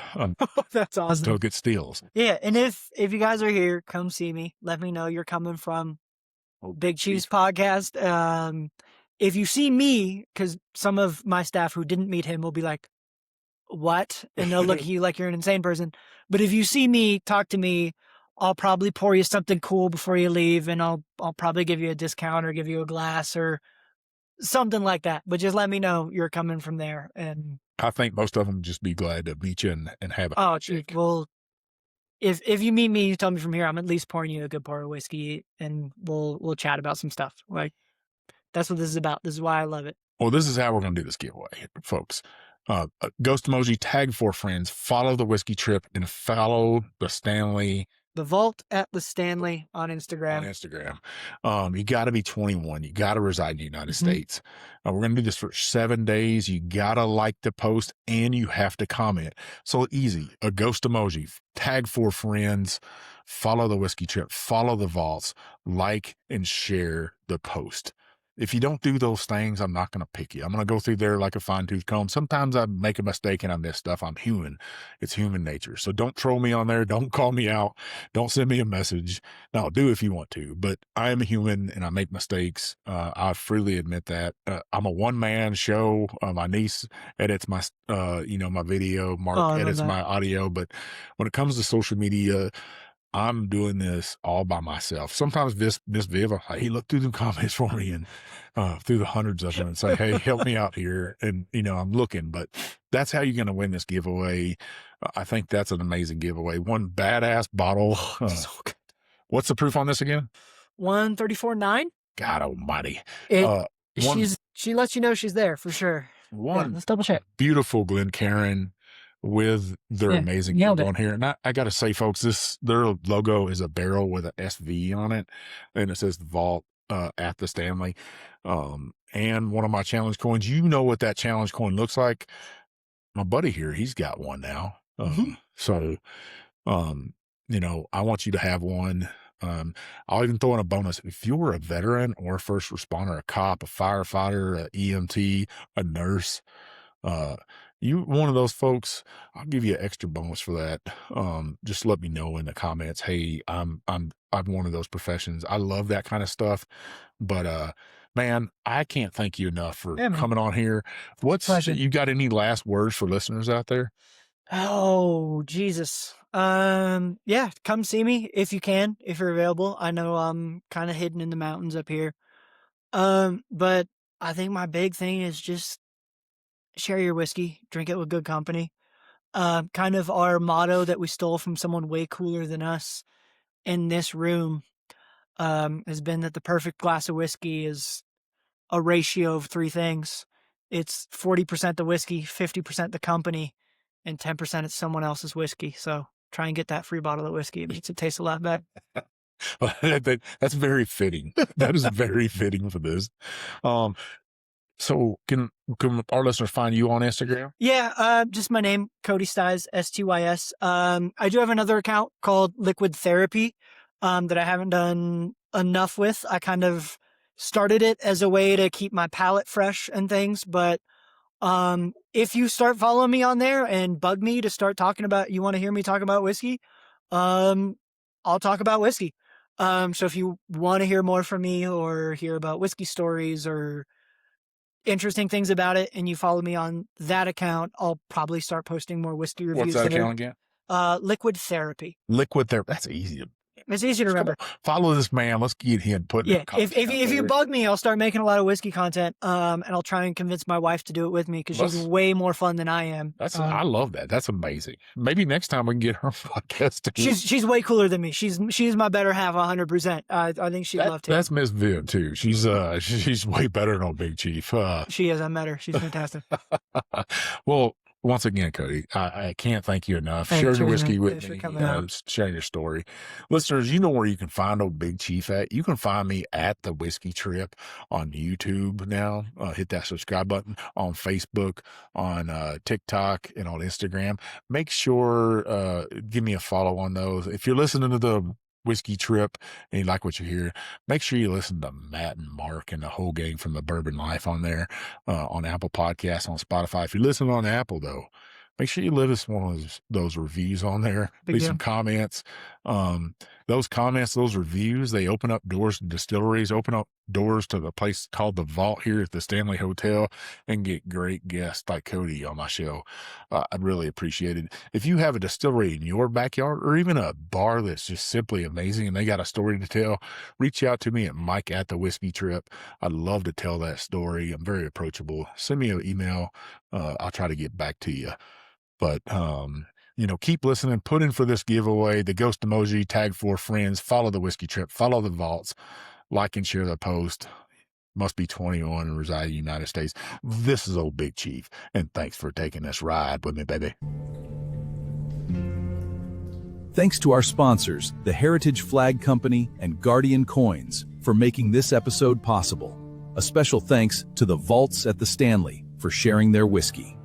That's awesome. To get steals. Yeah, and if you guys are here, come see me. Let me know you're coming from Big Chief's podcast. If you see me, because some of my staff who didn't meet him will be like, what? And they'll look at you like you're an insane person. But if you see me, talk to me, I'll probably pour you something cool before you leave, and I'll probably give you a discount or give you a glass or something like that. But just let me know you're coming from there. And I think most of them just be glad to meet you and have a Chief, well, if you meet me, you tell me from here, I'm at least pouring you a good pour of whiskey, and we'll chat about some stuff. Like, that's what this is about. This is why I love it. Well, this is how we're going to do this giveaway, folks. Ghost emoji, tag 4 friends, follow the Whiskey Trip, and follow the Stanley. The Vault at the Stanley on Instagram. You got to be 21. You got to reside in the United States. We're going to do this for 7 days. You got to like the post and you have to comment. So easy. A ghost emoji, tag 4 friends, follow the Whiskey Trip, follow the Vaults, like and share the post. If you don't do those things, I'm not going to pick you. I'm going to go through there like a fine-tooth comb. Sometimes I make a mistake and I miss stuff. I'm human. It's human nature. So don't troll me on there. Don't call me out. Don't send me a message. Now, do if you want to, but I am a human and I make mistakes. I freely admit that. I'm a one-man show. My niece edits my, my video. Mark edits my audio. But when it comes to social media, I'm doing this all by myself. Sometimes Miss Viv, I'm like, hey, look through the comments for me and through the hundreds of them and say, hey, help me out here. And, I'm looking, but that's how you're going to win this giveaway. I think that's an amazing giveaway. One badass bottle. So good. What's the proof on this again? 134.9. God almighty. She lets you know she's there for sure. Let's double check. Beautiful Glencairn with their amazing logo on here. And I got to say, folks, their logo is a barrel with an SV on it. And it says the Vault at the Stanley. And one of my challenge coins, you know what that challenge coin looks like. My buddy here, he's got one now. So, I want you to have one. I'll even throw in a bonus. If you're a veteran or a first responder, a cop, a firefighter, a EMT, a nurse, you one of those folks, I'll give you an extra bonus for that. Just let me know in the comments. Hey, I'm one of those professions. I love that kind of stuff. But man, I can't thank you enough for coming on here. You got any last words for listeners out there? Oh, Jesus. Come see me if you can, if you're available. I know I'm kind of hidden in the mountains up here. But I think my big thing is just share your whiskey, drink it with good company. Kind of our motto that we stole from someone way cooler than us in this room has been that the perfect glass of whiskey is a ratio of 3 things. It's 40% the whiskey, 50% the company, and 10% it's someone else's whiskey. So try and get that free bottle of whiskey. It makes it taste a lot better. That's very fitting. That is very fitting for this. So can our listeners find you on Instagram? Yeah, just my name, Cody Stys, Stys. I do have another account called Liquid Therapy that I haven't done enough with. I kind of started it as a way to keep my palate fresh and things, but if you start following me on there and bug me to start talking about, you want to hear me talk about whiskey, I'll talk about whiskey. So if you want to hear more from me or hear about whiskey stories or interesting things about it, and you follow me on that account, I'll probably start posting more whiskey reviews. What's that account again? Liquid Therapy. Liquid Therapy. That's easy. It's easy to remember. Follow this man. Let's get him putting. Yeah. If you bug me, I'll start making a lot of whiskey content. And I'll try and convince my wife to do it with me because she's way more fun than I am. I love that. That's amazing. Maybe next time we can get her podcast too. She's way cooler than me. She's my better half 100%. I think she'd love to. That's Miss Viv too. She's way better than old Big Chief. She is. I met her. She's fantastic. Well, once again, Cody, I can't thank you enough. Sharing your whiskey with me, sharing your story. Listeners, you know where you can find old Big Chief at. You can find me at The Whiskey Trip on YouTube now. Hit that subscribe button on Facebook, on TikTok, and on Instagram. Make sure, give me a follow on those. If you're listening to the Whiskey Trip and you like what you hear, make sure you listen to Matt and Mark and the whole gang from the Bourbon Life on there, on Apple Podcasts, on Spotify. If you listen on Apple though, make sure you leave us one of those reviews on there. Leave some comments. Those comments, those reviews, they open up doors to distilleries, open up doors to the place called the Vault here at the Stanley Hotel, and get great guests like Cody on my show. I'd really appreciate it. If you have a distillery in your backyard or even a bar that's just simply amazing and they got a story to tell, reach out to me at Mike at the Whiskey Trip. I'd love to tell that story. I'm very approachable. Send me an email. I'll try to get back to you. But, keep listening, put in for this giveaway, the ghost emoji, tag 4 friends, follow the Whiskey Trip, follow the Vaults, like and share the post. must be 21 and reside in the United States. This is old Big Chief, and thanks for taking this ride with me, baby. Thanks to our sponsors, the Heritage Flag Company and Guardian Coins, for making this episode possible. A special thanks to the Vaults at the Stanley for sharing their whiskey.